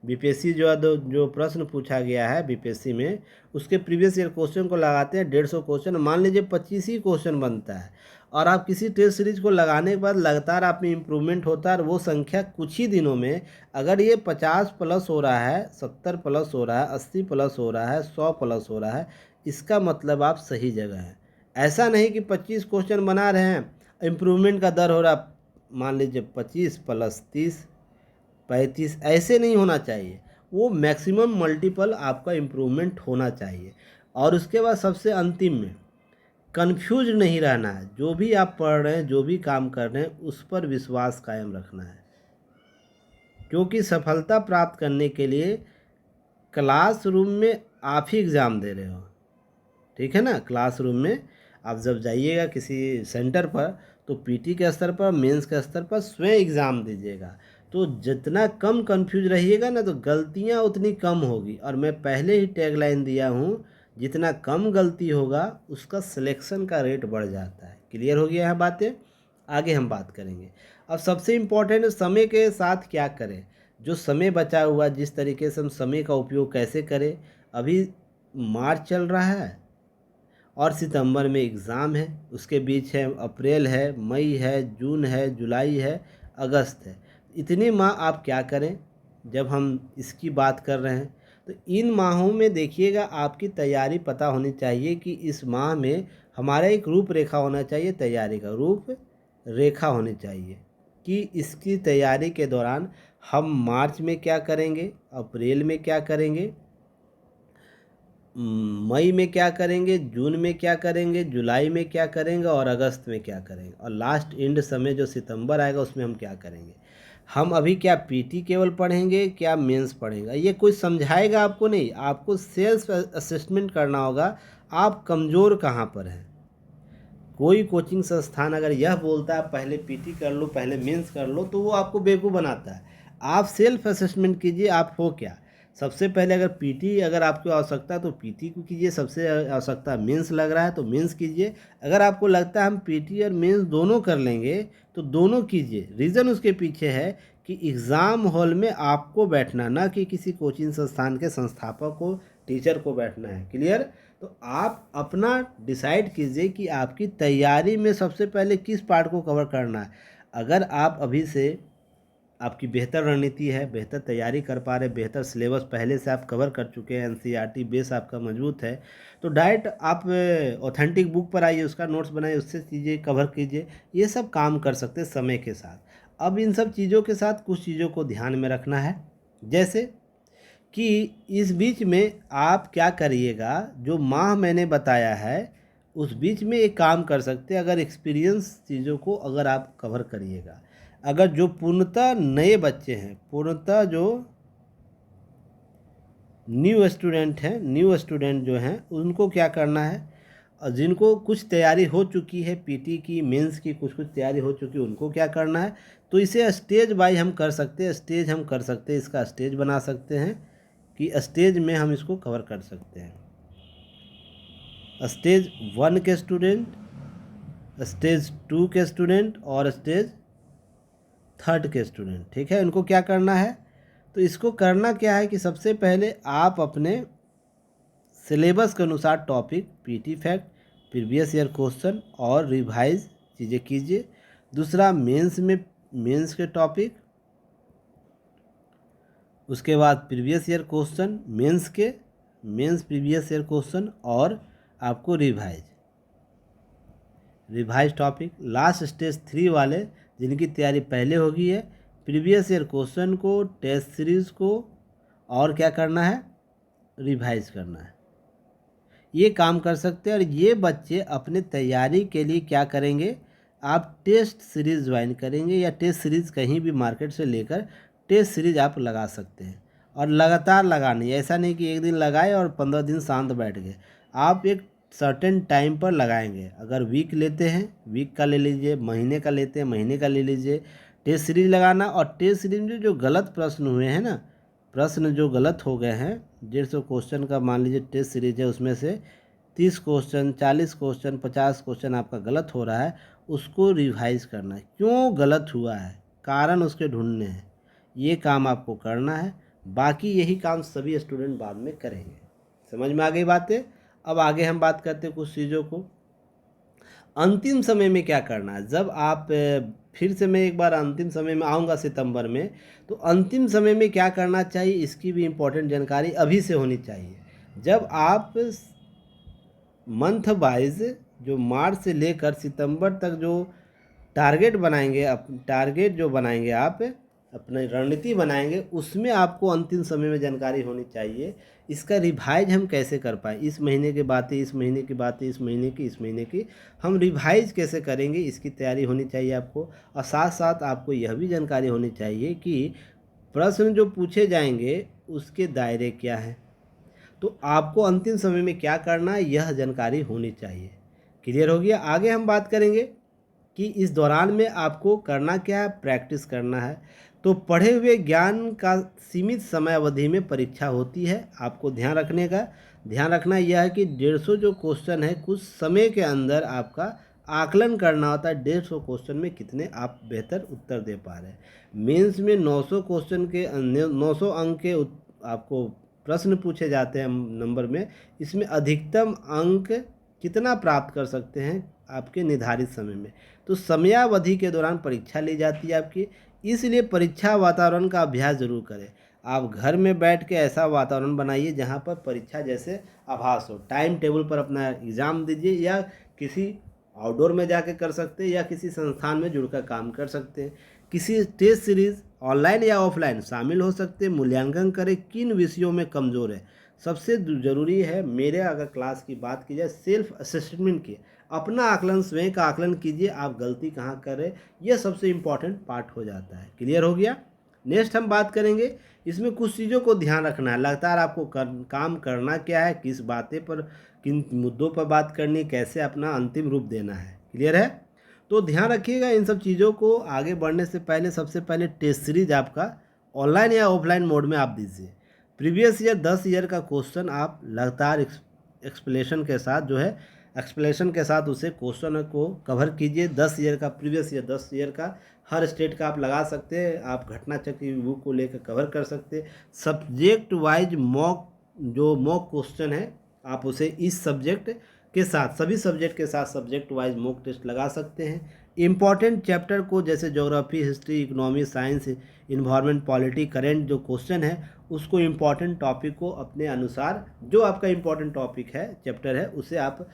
बीपीएससी जो प्रश्न पूछा गया है बीपीएससी में, उसके प्रीवियस ईयर क्वेश्चन को लगाते हैं 150 क्वेश्चन, मान लीजिए 25 ही क्वेश्चन बनता है, और आप किसी टेस्ट सीरीज को लगाने के बाद लगातार आप में इम्प्रूवमेंट होता है, और वो संख्या कुछ ही दिनों में अगर ये 50 प्लस हो रहा है, 70 प्लस हो रहा है, 80 प्लस हो रहा है, 100 प्लस हो रहा है, इसका मतलब आप सही जगह हैं। ऐसा नहीं कि 25 क्वेश्चन बना रहे हैं, इम्प्रूवमेंट का दर हो रहा मान लीजिए 25 प्लस 30 35, ऐसे नहीं होना चाहिए। वो मैक्सिमम मल्टीपल आपका इम्प्रूवमेंट होना चाहिए। और उसके बाद सबसे अंतिम में कंफ्यूज नहीं रहना है, जो भी आप पढ़ रहे हैं, जो भी काम कर रहे हैं, उस पर विश्वास कायम रखना है। क्योंकि सफलता प्राप्त करने के लिए क्लासरूम में आप ही एग्ज़ाम दे रहे हो, ठीक है ना। क्लासरूम में आप जब जाइएगा किसी सेंटर पर, तो पीटी के स्तर पर, मेंस के स्तर पर स्वयं एग्ज़ाम दीजिएगा। तो जितना कम कंफ्यूज रहिएगा ना, तो गलतियां उतनी कम होगी। और मैं पहले ही टैगलाइन दिया हूँ, जितना कम गलती होगा उसका सिलेक्शन का रेट बढ़ जाता है। क्लियर हो गया है बातें, आगे हम बात करेंगे। अब सबसे इम्पोर्टेंट, समय के साथ क्या करें, जो समय बचा हुआ, जिस तरीके से हम समय का उपयोग कैसे करें। अभी मार्च चल रहा है और सितंबर में एग्ज़ाम है, उसके बीच है अप्रैल है, मई है, जून है, जुलाई है, अगस्त है। इतने माह आप क्या करें जब हम इसकी बात कर रहे हैं, तो इन माहों में देखिएगा आपकी तैयारी पता होनी चाहिए कि इस माह में हमारा एक रूपरेखा होना चाहिए, तैयारी का रूप रेखा होनी चाहिए कि इसकी तैयारी के दौरान हम मार्च में क्या करेंगे, अप्रैल में क्या करेंगे, मई में क्या करेंगे, जून में क्या करेंगे, जुलाई में क्या करेंगे, और अगस्त में क्या करेंगे, और लास्ट एंड समय जो सितंबर आएगा उसमें हम क्या करेंगे। हम अभी क्या पीटी केवल पढ़ेंगे, क्या मेंस पढ़ेगा, ये कोई समझाएगा आपको नहीं। आपको सेल्फ असेसमेंट करना होगा, आप कमज़ोर कहाँ पर हैं, कोई कोचिंग संस्थान अगर यह बोलता है पहले पीटी कर लो, पहले मेंस कर लो, तो वो आपको बेवकूफ़ बनाता है। आप सेल्फ असेसमेंट कीजिए, आप हो क्या। सबसे पहले अगर पीटी अगर आपको आवश्यकता है तो पीटी को कीजिए, सबसे आवश्यकता मेंस लग रहा है तो मेंस कीजिए। अगर आपको लगता है हम पीटी और मेंस दोनों कर लेंगे तो दोनों कीजिए। रीज़न उसके पीछे है कि एग्ज़ाम हॉल में आपको बैठना, ना कि किसी कोचिंग संस्थान के संस्थापक को, टीचर को बैठना है। क्लियर? तो आप अपना डिसाइड कीजिए कि आपकी तैयारी में सबसे पहले किस पार्ट को कवर करना है। अगर आप अभी से आपकी बेहतर रणनीति है, बेहतर तैयारी कर पा रहे, बेहतर सिलेबस पहले से आप कवर कर चुके हैं, एनसीईआरटी बेस आपका मजबूत है, तो डायरेक्ट आप ऑथेंटिक बुक पर आइए, उसका नोट्स बनाइए, उससे चीज़ें कवर कीजिए। ये सब काम कर सकते हैं समय के साथ। अब इन सब चीज़ों के साथ कुछ चीज़ों को ध्यान में रखना है, जैसे कि इस बीच में आप क्या करिएगा, जो माह मैंने बताया है उस बीच में एक काम कर सकते हैं। अगर एक्सपीरियंस चीज़ों को अगर आप कवर करिएगा, अगर जो पूर्णतः नए बच्चे हैं, पूर्णतः जो न्यू स्टूडेंट हैं, न्यू स्टूडेंट जो हैं, उनको क्या करना है, और जिनको कुछ तैयारी हो चुकी है पीटी की, मेंस की कुछ कुछ तैयारी हो चुकी है, उनको क्या करना है, तो इसे स्टेज बाय हम कर सकते हैं। स्टेज हम कर सकते हैं, इसका स्टेज बना सकते हैं कि स्टेज में हम इसको कवर कर सकते हैं। स्टेज 1 के स्टूडेंट, स्टेज 2 के स्टूडेंट और स्टेज 3 के स्टूडेंट। ठीक है, इनको क्या करना है, तो इसको करना क्या है कि सबसे पहले आप अपने सिलेबस के अनुसार topic, PT fact, previous year question और रिवाइज चीज़ें कीजिए। दूसरा मेंस में मेंस के टॉपिक, उसके बाद प्रीवियस ईयर क्वेश्चन मेंस के, मेंस प्रीवियस ईयर क्वेश्चन और आपको रिवाइज टॉपिक। लास्ट स्टेज 3 वाले जिनकी तैयारी पहले हो गई है, प्रीवियस ईयर क्वेश्चन को, टेस्ट सीरीज़ को और क्या करना है, रिवाइज करना है। ये काम कर सकते हैं। और ये बच्चे अपने तैयारी के लिए क्या करेंगे, आप टेस्ट सीरीज़ ज्वाइन करेंगे या टेस्ट सीरीज़ कहीं भी मार्केट से लेकर टेस्ट सीरीज़ आप लगा सकते हैं। और लगातार लगानी है, ऐसा नहीं कि एक दिन लगाए और 15 दिन शांत बैठ गए। आप एक सर्टेन टाइम पर लगाएंगे। अगर वीक लेते हैं, वीक का ले लीजिए, महीने का लेते हैं, महीने का ले लीजिए। टेस्ट सीरीज लगाना, और टेस्ट सीरीज में जो गलत प्रश्न हुए हैं ना, प्रश्न जो गलत हो गए हैं, 150 क्वेश्चन का मान लीजिए टेस्ट सीरीज है, उसमें से 30 क्वेश्चन, 40 क्वेश्चन, 50 क्वेश्चन आपका गलत हो रहा है, उसको रिवाइज करना है। क्यों गलत हुआ है, कारण उसके ढूंढने हैं। ये काम आपको करना है। बाकी यही काम सभी स्टूडेंट बाद में करेंगे। समझ में आ गई बातें? अब आगे हम बात करते हैं कुछ चीज़ों को। अंतिम समय में क्या करना है, जब आप फिर से मैं एक बार अंतिम समय में आऊँगा सितंबर में, तो अंतिम समय में क्या करना चाहिए, इसकी भी इम्पोर्टेंट जानकारी अभी से होनी चाहिए। जब आप मंथ वाइज, जो मार्च से लेकर सितंबर तक जो टारगेट बनाएंगे, टारगेट जो बनाएंगे आप, अपनी रणनीति बनाएंगे, उसमें आपको अंतिम समय में जानकारी होनी चाहिए। इसका रिवाइज हम कैसे कर पाए, इस महीने की बातें, इस महीने की बातें, इस महीने की हम रिवाइज कैसे करेंगे, इसकी तैयारी होनी चाहिए आपको। और साथ साथ आपको यह भी जानकारी होनी चाहिए कि प्रश्न जो पूछे जाएंगे उसके दायरे क्या हैं। तो आपको अंतिम समय में क्या करना है, यह जानकारी होनी चाहिए। क्लियर हो गया? आगे हम बात करेंगे कि इस दौरान में आपको करना क्या है, प्रैक्टिस करना है। तो पढ़े हुए ज्ञान का सीमित समय अवधि में परीक्षा होती है। आपको ध्यान रखना यह है कि 150 जो क्वेश्चन है, कुछ समय के अंदर आपका आकलन करना होता है 150 क्वेश्चन में कितने आप बेहतर उत्तर दे पा रहे हैं। मेंस में 900 क्वेश्चन के 900 अंक के आपको प्रश्न पूछे जाते हैं नंबर में। इसमें अधिकतम अंक कितना प्राप्त कर सकते हैं आपके निर्धारित समय में, तो समयावधि के दौरान परीक्षा ली जाती है आपकी। इसलिए परीक्षा वातावरण का अभ्यास जरूर करें। आप घर में बैठ के ऐसा वातावरण बनाइए जहाँ पर परीक्षा जैसे आभास हो। टाइम टेबल पर अपना एग्ज़ाम दीजिए, या किसी आउटडोर में जाके कर सकते हैं, या किसी संस्थान में जुड़कर काम कर सकते हैं। किसी टेस्ट सीरीज़ ऑनलाइन या ऑफलाइन शामिल हो सकते हैं। मूल्यांकन करें किन विषयों में कमज़ोर है। सबसे ज़रूरी है, मेरे अगर क्लास की बात की जाए, सेल्फ असेसमेंट की, अपना आकलन, स्वयं का आकलन कीजिए, आप गलती कहाँ कर रहे, यह सबसे इम्पॉर्टेंट पार्ट हो जाता है। क्लियर हो गया? नेक्स्ट हम बात करेंगे, इसमें कुछ चीज़ों को ध्यान रखना है। लगातार आपको काम करना क्या है, किस बातें पर, किन मुद्दों पर बात करनी, कैसे अपना अंतिम रूप देना है। क्लियर है। तो ध्यान रखिएगा इन सब चीज़ों को। आगे बढ़ने से पहले सबसे पहले टेस्ट सीरीज आपका ऑनलाइन या ऑफलाइन मोड में आप दीजिए। प्रीवियस ईयर 10 ईयर का क्वेश्चन आप लगातार एक्सप्लेनेशन के साथ जो है एक्सप्लेनेशन के साथ उसे क्वेश्चन को कवर कीजिए। 10 ईयर का प्रीवियस ईयर 10 ईयर का हर स्टेट का आप लगा सकते हैं। आप घटना चक्र की बुक को लेकर कवर कर सकते हैं। सब्जेक्ट वाइज मॉक क्वेश्चन है आप उसे इस सब्जेक्ट के साथ सभी सब्जेक्ट के साथ सब्जेक्ट वाइज मॉक टेस्ट लगा सकते हैं। इम्पॉर्टेंट चैप्टर को जैसे geography, history, economy, science, environment, polity, current जो क्वेश्चन है उसको इम्पॉर्टेंट टॉपिक को अपने अनुसार जो आपका इम्पॉर्टेंट टॉपिक है चैप्टर है उसे आप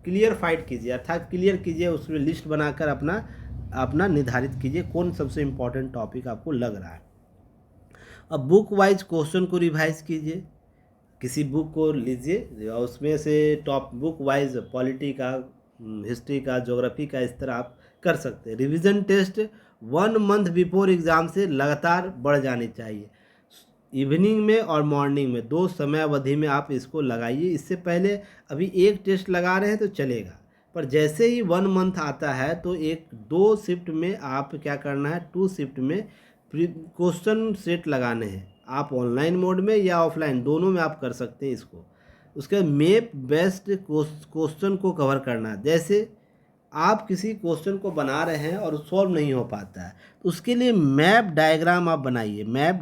क्लियर फाइट कीजिए, अर्थात क्लियर कीजिए। उसमें लिस्ट बनाकर अपना निर्धारित कीजिए कौन सबसे इम्पॉर्टेंट टॉपिक आपको लग रहा है। अब बुक वाइज क्वेश्चन को रिवाइज कीजिए। किसी बुक को लीजिए और उसमें से टॉप बुक वाइज पॉलिटी का, हिस्ट्री का, ज्योग्राफी का, इस तरह आप कर सकते हैं। Revision test 1 month before exam से लगातार बढ़ जानी चाहिए। इवनिंग में और मॉर्निंग में 2 समय अवधि में आप इसको लगाइए। इससे पहले अभी एक टेस्ट लगा रहे हैं तो चलेगा, पर जैसे ही 1 मंथ आता है तो 2 शिफ्ट में आप क्या करना है, 2 शिफ्ट में क्वेश्चन सेट लगाने हैं। आप ऑनलाइन मोड में या ऑफलाइन दोनों में आप कर सकते हैं इसको। उसके मैप बेस्ड क्वेश्चन को कवर करना। जैसे आप किसी क्वेश्चन को बना रहे हैं और सॉल्व नहीं हो पाता है तो उसके लिए मैप डायग्राम आप बनाइए। मैप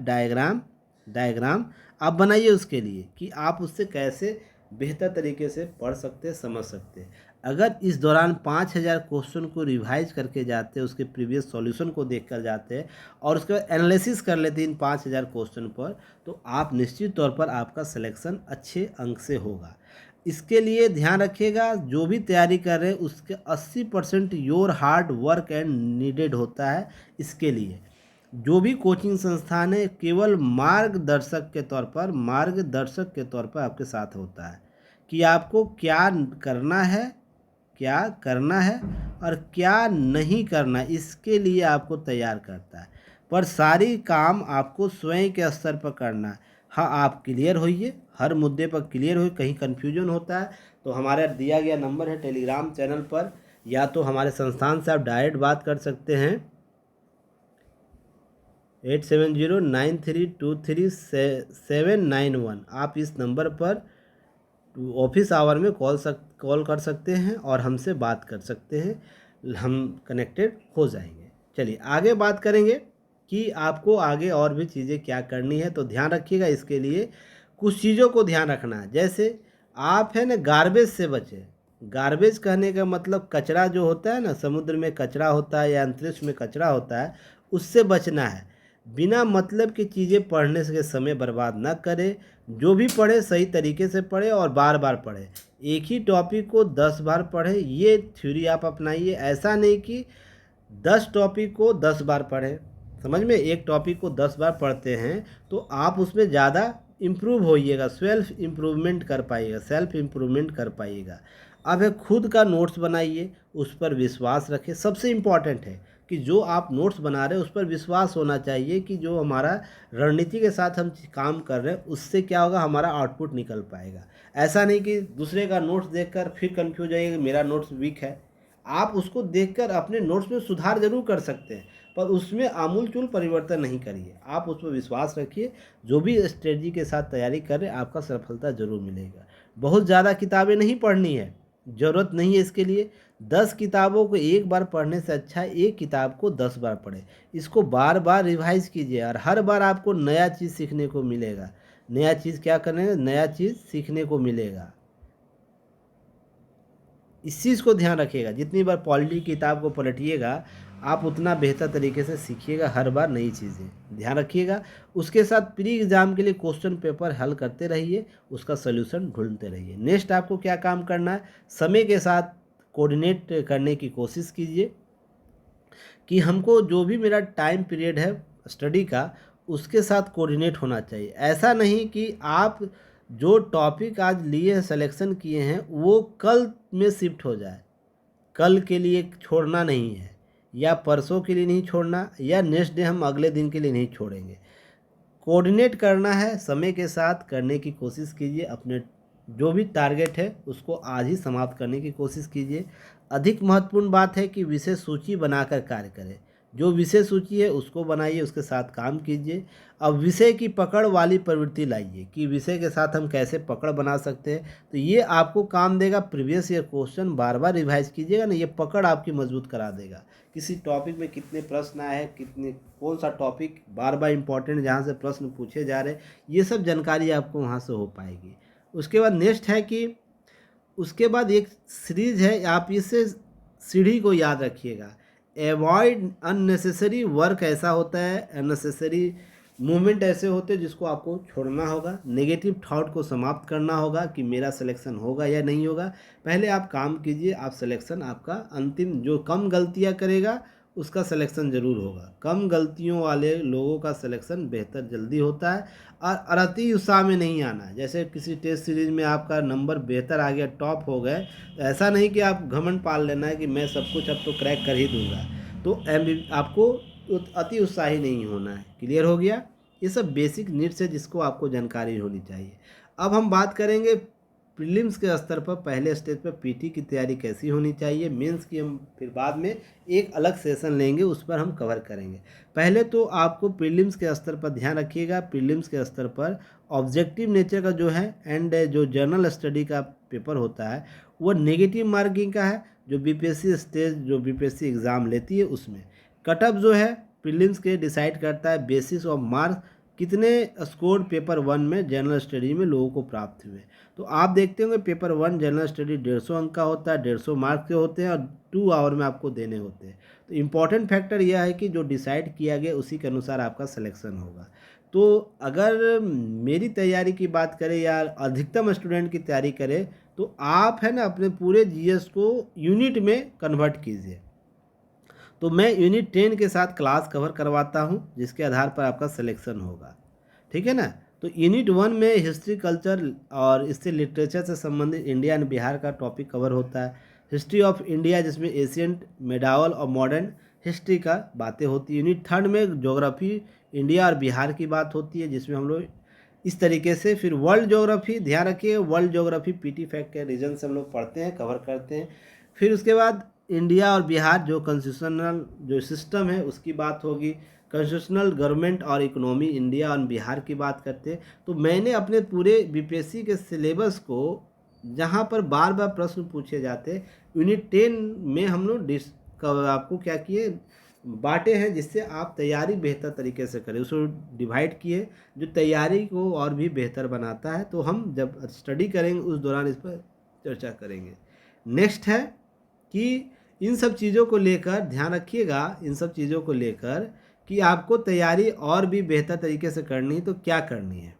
डायग्राम आप बनाइए उसके लिए कि आप उससे कैसे बेहतर तरीके से पढ़ सकते हैं, समझ सकते हैं। अगर इस दौरान 5000 क्वेश्चन को रिवाइज करके जाते हैं, उसके प्रीवियस सॉल्यूशन को देख कर जाते हैं और उसके बाद एनालिसिस कर लेते हैं इन 5000 क्वेश्चन पर, तो आप निश्चित तौर पर आपका सिलेक्शन अच्छे अंक से होगा। इसके लिए ध्यान रखिएगा जो भी तैयारी कर रहे हैं उसके 80% your hard work and needed होता है। इसके लिए जो भी कोचिंग संस्थान है केवल मार्गदर्शक के तौर पर आपके साथ होता है कि आपको क्या करना है और क्या नहीं करना, इसके लिए आपको तैयार करता है। पर सारी काम आपको स्वयं के स्तर पर करना है। हाँ, आप क्लियर होइए, हर मुद्दे पर क्लियर होइए। कहीं कन्फ्यूजन होता है तो हमारा दिया गया नंबर है टेलीग्राम चैनल पर, या तो हमारे संस्थान से आप डायरेक्ट बात कर सकते हैं 8709323791। आप इस नंबर पर ऑफिस आवर में कॉल कर सकते हैं और हमसे बात कर सकते हैं, हम कनेक्टेड हो जाएंगे। चलिए आगे बात करेंगे कि आपको आगे और भी चीज़ें क्या करनी है। तो ध्यान रखिएगा, इसके लिए कुछ चीज़ों को ध्यान रखना है। जैसे आप है ना गार्बेज से बचें। गार्बेज कहने का मतलब कचरा जो होता है ना, समुद्र में कचरा होता है या अंतरिक्ष में कचरा होता है, उससे बचना है। बिना मतलब की चीज़ें पढ़ने के समय बर्बाद ना करें। जो भी पढ़े सही तरीके से पढ़े और बार बार पढ़े। एक ही टॉपिक को 10 बार पढ़े, ये थ्योरी आप अपनाइए। ऐसा नहीं कि 10 टॉपिक को 10 बार पढ़ें। समझ में, एक टॉपिक को 10 बार पढ़ते हैं तो आप उसमें ज़्यादा इम्प्रूव होइएगा, सेल्फ इम्प्रूवमेंट कर पाइएगा। अब है खुद का नोट्स बनाइए, उस पर विश्वास रखें। सबसे इम्पॉर्टेंट है कि जो आप नोट्स बना रहे हैं उस पर विश्वास होना चाहिए कि जो हमारा रणनीति के साथ हम काम कर रहे हैं उससे क्या होगा, हमारा आउटपुट निकल पाएगा। ऐसा नहीं कि दूसरे का नोट्स देखकर फिर कंफ्यूज आइए कि मेरा नोट्स वीक है। आप उसको देखकर अपने नोट्स में सुधार जरूर कर सकते हैं, पर उसमें आमूलचूल परिवर्तन नहीं करिए। आप उस पर विश्वास रखिए। जो भी स्ट्रेटजी के साथ तैयारी कर रहे हैं आपका सफलता जरूर मिलेगा। बहुत ज़्यादा किताबें नहीं पढ़नी है, ज़रूरत नहीं है इसके लिए। 10 किताबों को एक बार पढ़ने से अच्छा एक किताब को 10 बार पढ़ें। इसको बार बार रिवाइज कीजिए और हर बार आपको नया चीज़ सीखने को मिलेगा। नया चीज़ क्या करेंगे, नया चीज़ सीखने को मिलेगा। इस चीज़ को ध्यान रखिएगा। जितनी बार पॉलिटी की किताब को पलटिएगा आप उतना बेहतर तरीके से सीखिएगा, हर बार नई चीज़ें ध्यान रखिएगा। उसके साथ प्री एग्ज़ाम के लिए क्वेश्चन पेपर हल करते रहिए, उसका सलूशन ढूंढते रहिए। नेक्स्ट आपको क्या काम करना है, समय के साथ कोऑर्डिनेट करने की कोशिश कीजिए कि हमको जो भी मेरा टाइम पीरियड है स्टडी का उसके साथ कोऑर्डिनेट होना चाहिए। ऐसा नहीं कि आप जो टॉपिक आज लिए हैं, सिलेक्शन किए हैं, वो कल में शिफ्ट हो जाए। कल के लिए छोड़ना नहीं है, या परसों के लिए नहीं छोड़ना, या नेक्स्ट डे हम अगले दिन के लिए नहीं छोड़ेंगे। कोऑर्डिनेट करना है, समय के साथ करने की कोशिश कीजिए। अपने जो भी टारगेट है उसको आज ही समाप्त करने की कोशिश कीजिए। अधिक महत्वपूर्ण बात है कि विषय सूची बनाकर कार्य करें। जो विषय सूची है उसको बनाइए, उसके साथ काम कीजिए। अब विषय की पकड़ वाली प्रवृत्ति लाइए कि विषय के साथ हम कैसे पकड़ बना सकते हैं। तो ये आपको काम देगा। प्रीवियस ईयर क्वेश्चन बार बार रिवाइज कीजिएगा ना, ये पकड़ आपकी मजबूत करा देगा। किसी टॉपिक में कितने प्रश्न आए हैं, कितने कौन सा टॉपिक बार बार इंपॉर्टेंट जहाँ से प्रश्न पूछे जा रहे हैं, ये सब जानकारी आपको वहाँ से हो पाएगी। उसके बाद नेक्स्ट है कि उसके बाद एक सीरीज है, आप इससे सीढ़ी को याद रखिएगा। एवॉइड अननेसेसरी वर्क ऐसा होता है, अननेसेसरी मूवमेंट ऐसे होते हैं जिसको आपको छोड़ना होगा। नेगेटिव थॉट को समाप्त करना होगा कि मेरा सिलेक्शन होगा या नहीं होगा। पहले आप काम कीजिए, आप सिलेक्शन आपका अंतिम, जो कम गलतियां करेगा उसका सिलेक्शन ज़रूर होगा। कम गलतियों वाले लोगों का सिलेक्शन बेहतर जल्दी होता है। और अति उत्साह में नहीं आना है। जैसे किसी टेस्ट सीरीज में आपका नंबर बेहतर आ गया, टॉप हो गए, तो ऐसा नहीं कि आप घमंड पाल लेना है कि मैं सब कुछ अब तो क्रैक कर ही दूंगा। तो आपको अति उत्साही नहीं होना है। क्लियर हो गया? ये सब बेसिक नीड्स है जिसको आपको जानकारी होनी चाहिए। अब हम बात करेंगे प्रीलिम्स के स्तर पर, पहले स्टेज पर पीटी की तैयारी कैसी होनी चाहिए। मेंस की हम फिर बाद में एक अलग सेशन लेंगे, उस पर हम कवर करेंगे। पहले तो आपको प्रीलिम्स के स्तर पर ध्यान रखिएगा। प्रीलिम्स के स्तर पर ऑब्जेक्टिव नेचर का जो है एंड जो जर्नल स्टडी का पेपर होता है वो नेगेटिव मार्किंग का है, जो बीपीएससी स्टेज, जो बीपीएससी एग्ज़ाम लेती है उसमें। कट ऑफ जो है प्रीलिम्स के डिसाइड करता है बेसिस ऑफ मार्क्स, कितने स्कोर पेपर 1 में जनरल स्टडी में लोगों को प्राप्त हुए। तो आप देखते होंगे पेपर 1 जनरल स्टडी 150 अंक का होता है, 150 मार्क्स के होते हैं और 2 आवर में आपको देने होते हैं। तो इम्पॉर्टेंट फैक्टर यह है कि जो डिसाइड किया गया उसी के अनुसार आपका सिलेक्शन होगा। तो अगर मेरी तैयारी की बात करें या अधिकतम स्टूडेंट की तैयारी करें, तो आप है ना अपने पूरे जीएस को यूनिट में कन्वर्ट कीजिए। तो मैं यूनिट 10 के साथ क्लास कवर करवाता हूँ, जिसके आधार पर आपका सिलेक्शन होगा। ठीक है ना? तो यूनिट 1 में हिस्ट्री, कल्चर और इससे लिटरेचर से संबंधित इंडिया एंड बिहार का टॉपिक कवर होता है। हिस्ट्री ऑफ इंडिया जिसमें एशियंट, मेडावल और मॉडर्न हिस्ट्री का बातें होती है। यूनिट 3 में ज्योग्राफी इंडिया और बिहार की बात होती है, जिसमें हम लोग इस तरीके से, फिर वर्ल्ड ज्योग्राफी ध्यान रखिए, वर्ल्ड ज्योग्राफी पीटी फैक्ट के रीजन से हम लोग पढ़ते हैं, कवर करते हैं। फिर उसके बाद इंडिया और बिहार जो कॉन्स्टिट्यूशनल जो सिस्टम है उसकी बात होगी। कॉन्स्टिट्यूशनल गवर्नमेंट और इकोनॉमी इंडिया और बिहार की बात करते हैं। तो मैंने अपने पूरे बीपीएससी के सिलेबस को, जहाँ पर बार बार प्रश्न पूछे जाते, यूनिट 10 में हम लोग आपको क्या किए, बांटे हैं, जिससे आप तैयारी बेहतर तरीके से करें। उसको डिवाइड किए जो तैयारी को और भी बेहतर बनाता है। तो हम जब स्टडी करेंगे उस दौरान इस पर चर्चा करेंगे। नेक्स्ट है कि इन सब चीज़ों को लेकर ध्यान रखिएगा, इन सब चीज़ों को लेकर कि आपको तैयारी और भी बेहतर तरीके से करनी है तो क्या करनी है।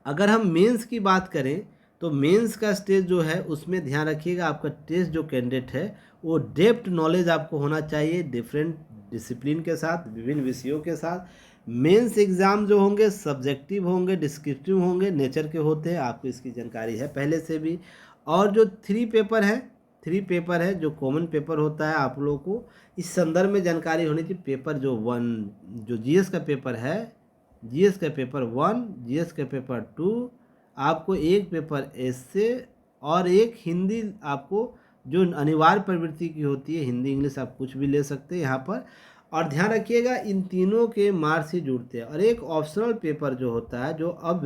अगर हम मेंस की बात करें तो मेंस का स्टेज जो है उसमें ध्यान रखिएगा, आपका टेस्ट जो कैंडिडेट है वो डेप्थ नॉलेज आपको होना चाहिए, डिफरेंट डिसिप्लिन के साथ, विभिन्न विषयों के साथ। मेंस एग्ज़ाम जो होंगे सब्जेक्टिव होंगे, डिस्क्रिप्टिव होंगे, नेचर के होते हैं, आपको इसकी जानकारी है पहले से भी। और जो 3 पेपर है जो कॉमन पेपर होता है, आप लोगों को इस संदर्भ में जानकारी होनी चाहिए। पेपर जो 1 जो जीएस का पेपर है, जीएस का पेपर 1, जीएस का पेपर 2, आपको एक पेपर एससे और एक हिंदी, आपको जो अनिवार्य प्रवृत्ति की होती है, हिंदी इंग्लिश आप कुछ भी ले सकते हैं यहाँ पर। और ध्यान रखिएगा इन तीनों के मार्क्स ही जुड़ते हैं। और एक ऑप्शनल पेपर जो होता है, जो अब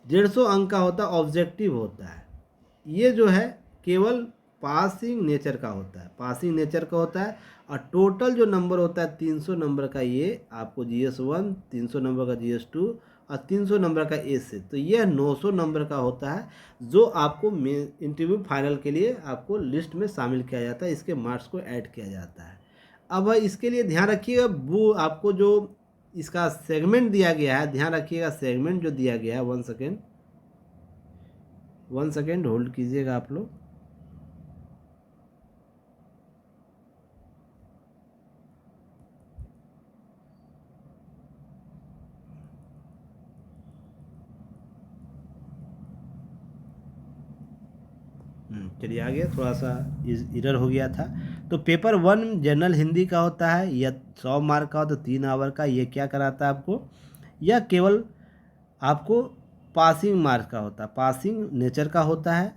150 अंक का होता है, ऑब्जेक्टिव होता है। ये जो है केवल पासिंग नेचर का होता है, पासिंग नेचर का होता है। और टोटल जो नंबर होता है 300 नंबर का, ये आपको GS1, 300 नंबर का GS2 और 300 नंबर का एस। तो यह 900 नंबर का होता है, जो आपको इंटरव्यू फाइनल के लिए आपको लिस्ट में शामिल किया जाता है, इसके मार्क्स को ऐड किया जाता है। अब इसके लिए ध्यान रखिएगा, वो आपको जो इसका सेगमेंट दिया गया है, ध्यान रखिएगा सेगमेंट जो दिया गया है, 1 सेकेंड होल्ड कीजिएगा आप लोग। चलिए आ गया, थोड़ा सा इरर हो गया था। तो पेपर 1 जनरल हिंदी का होता है, यह 100 मार्क का हो तो 3 आवर का। ये क्या कराता है आपको, यह केवल आपको पासिंग मार्क्स का होता है, पासिंग नेचर का होता है।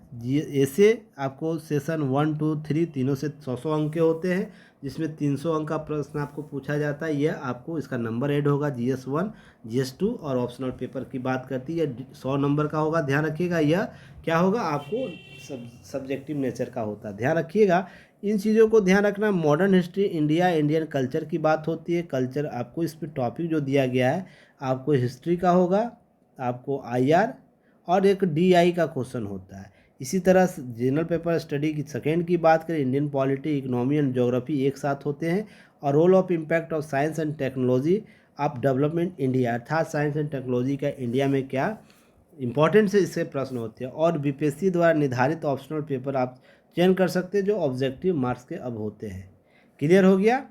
ऐसे आपको सेशन 1, 2, 3 तीनों से 100 अंक के होते हैं, जिसमें 300 अंक का प्रश्न आपको पूछा जाता है। यह आपको इसका नंबर ऐड होगा, GS1, GS2 और ऑप्शनल पेपर की बात करती है 100 नंबर का होगा। ध्यान रखिएगा, यह क्या होगा आपको सब्जेक्टिव नेचर का होता है, ध्यान रखिएगा इन चीज़ों को ध्यान रखना। Modern history, India, Indian culture की बात होती है। कल्चर आपको इस पर टॉपिक जो दिया गया है आपको हिस्ट्री का होगा, आपको IR और एक DI का क्वेश्चन होता है। इसी तरह जनरल पेपर स्टडी की सेकेंड की बात करें, Indian polity, economy and geography एक साथ होते हैं। और role of impact of science and technology of development India, अर्थात साइंस एंड टेक्नोलॉजी का इंडिया में क्या इंपॉर्टेंस है, इससे प्रश्न होते हैं। और BPSC द्वारा निर्धारित ऑप्शनल पेपर आप चयन कर सकते हैं जो ऑब्जेक्टिव मार्क्स के अब होते हैं। क्लियर हो गया।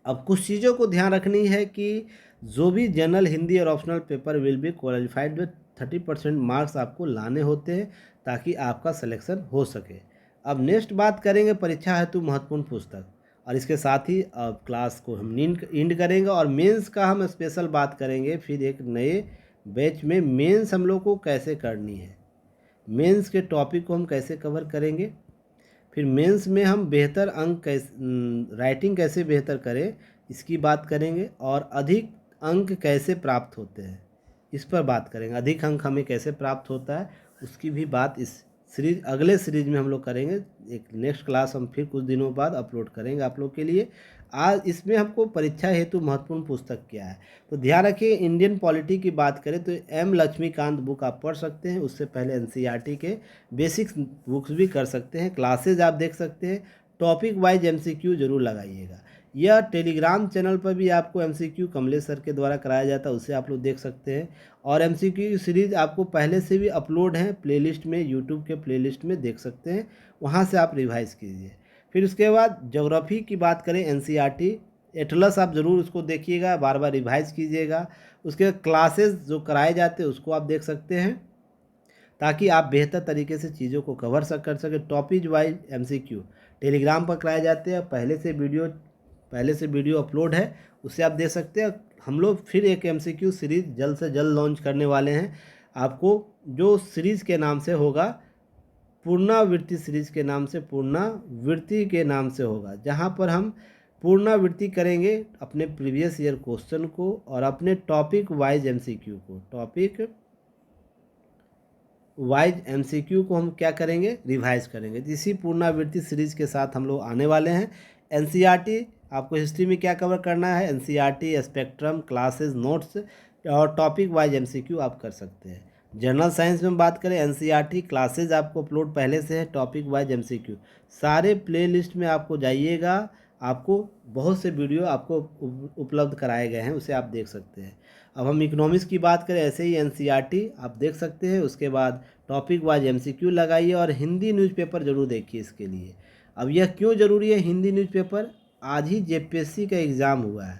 अब कुछ चीज़ों को ध्यान रखनी है कि जो भी जनरल, हिंदी और optional paper will be qualified with 30% marks आपको लाने होते हैं ताकि आपका सिलेक्शन हो सके। अब नेक्स्ट बात करेंगे परीक्षा हेतु महत्वपूर्ण पुस्तक, और इसके साथ ही अब क्लास को हम एंड करेंगे और मेंस का हम स्पेशल बात करेंगे। फिर एक नए बैच में मेंस हम लोग को कैसे करनी है, मेंस के टॉपिक को हम कैसे कवर करेंगे, फिर मेंस में हम बेहतर अंक कैसे, राइटिंग कैसे बेहतर करें इसकी बात करेंगे, और अधिक अंक कैसे प्राप्त होते हैं इस पर बात करेंगे। अधिक अंक हमें कैसे प्राप्त होता है उसकी भी बात इस सीरीज, अगले सीरीज में हम लोग करेंगे। एक नेक्स्ट क्लास हम फिर कुछ दिनों बाद अपलोड करेंगे आप लोग के लिए। आज इसमें हमको परीक्षा हेतु महत्वपूर्ण पुस्तक क्या है, तो ध्यान रखिए इंडियन पॉलिटी की बात करें तो M लक्ष्मीकांत बुक आप पढ़ सकते हैं। उससे पहले NCERT के बेसिक्स बुक्स भी कर सकते हैं। क्लासेज आप देख सकते हैं। टॉपिक वाइज MCQ जरूर लगाइएगा। यह टेलीग्राम चैनल पर भी आपको MCQ कमलेश सर के द्वारा कराया जाता है, उसे आप लोग देख सकते हैं। और MCQ सीरीज आपको पहले से भी अपलोड है प्लेलिस्ट में, यूट्यूब के प्लेलिस्ट में देख सकते हैं, वहाँ से आप रिवाइज कीजिए। फिर उसके बाद ज्योग्राफी की बात करें NCERT एटलस आप ज़रूर उसको देखिएगा, बार बार रिवाइज कीजिएगा। उसके क्लासेस जो कराए जाते हैं उसको आप देख सकते हैं ताकि आप बेहतर तरीके से चीज़ों को कवर कर सकें। टॉपिक वाइज MCQ टेलीग्राम पर कराए जाते हैं, पहले से वीडियो अपलोड है, उससे आप देख सकते हैं। हम लोग फिर एक MCQ सीरीज़ जल्द से जल्द लॉन्च करने वाले हैं आपको, जो सीरीज़ के नाम से होगा पुनरावृत्ति सीरीज़ के नाम से, पुनरावृत्ति के नाम से होगा, जहां पर हम पुनरावृत्ति करेंगे अपने प्रीवियस ईयर क्वेश्चन को और अपने टॉपिक वाइज MCQ को, टॉपिक वाइज MCQ को हम क्या करेंगे, रिवाइज करेंगे। इसी पुनरावृत्ति सीरीज के साथ हम लोग आने वाले हैं। NCERT आपको हिस्ट्री में क्या कवर करना है, NCERT स्पेक्ट्रम, क्लासेस, नोट्स और टॉपिक वाइज MCQ आप कर सकते हैं। जनरल साइंस में बात करें NCERT क्लासेज आपको अपलोड पहले से है, टॉपिक वाइज MCQ सारे प्लेलिस्ट में आपको जाइएगा, आपको बहुत से वीडियो आपको उपलब्ध कराए गए हैं, उसे आप देख सकते हैं। अब हम इकोनॉमिक्स की बात करें, ऐसे ही NCERT आप देख सकते हैं। उसके बाद टॉपिक वाइज MCQ लगाइए और हिंदी न्यूज़पेपर ज़रूर देखिए इसके लिए। अब यह क्यों ज़रूरी है हिंदी न्यूज़पेपर, आज ही JPSC का एग्ज़ाम हुआ है,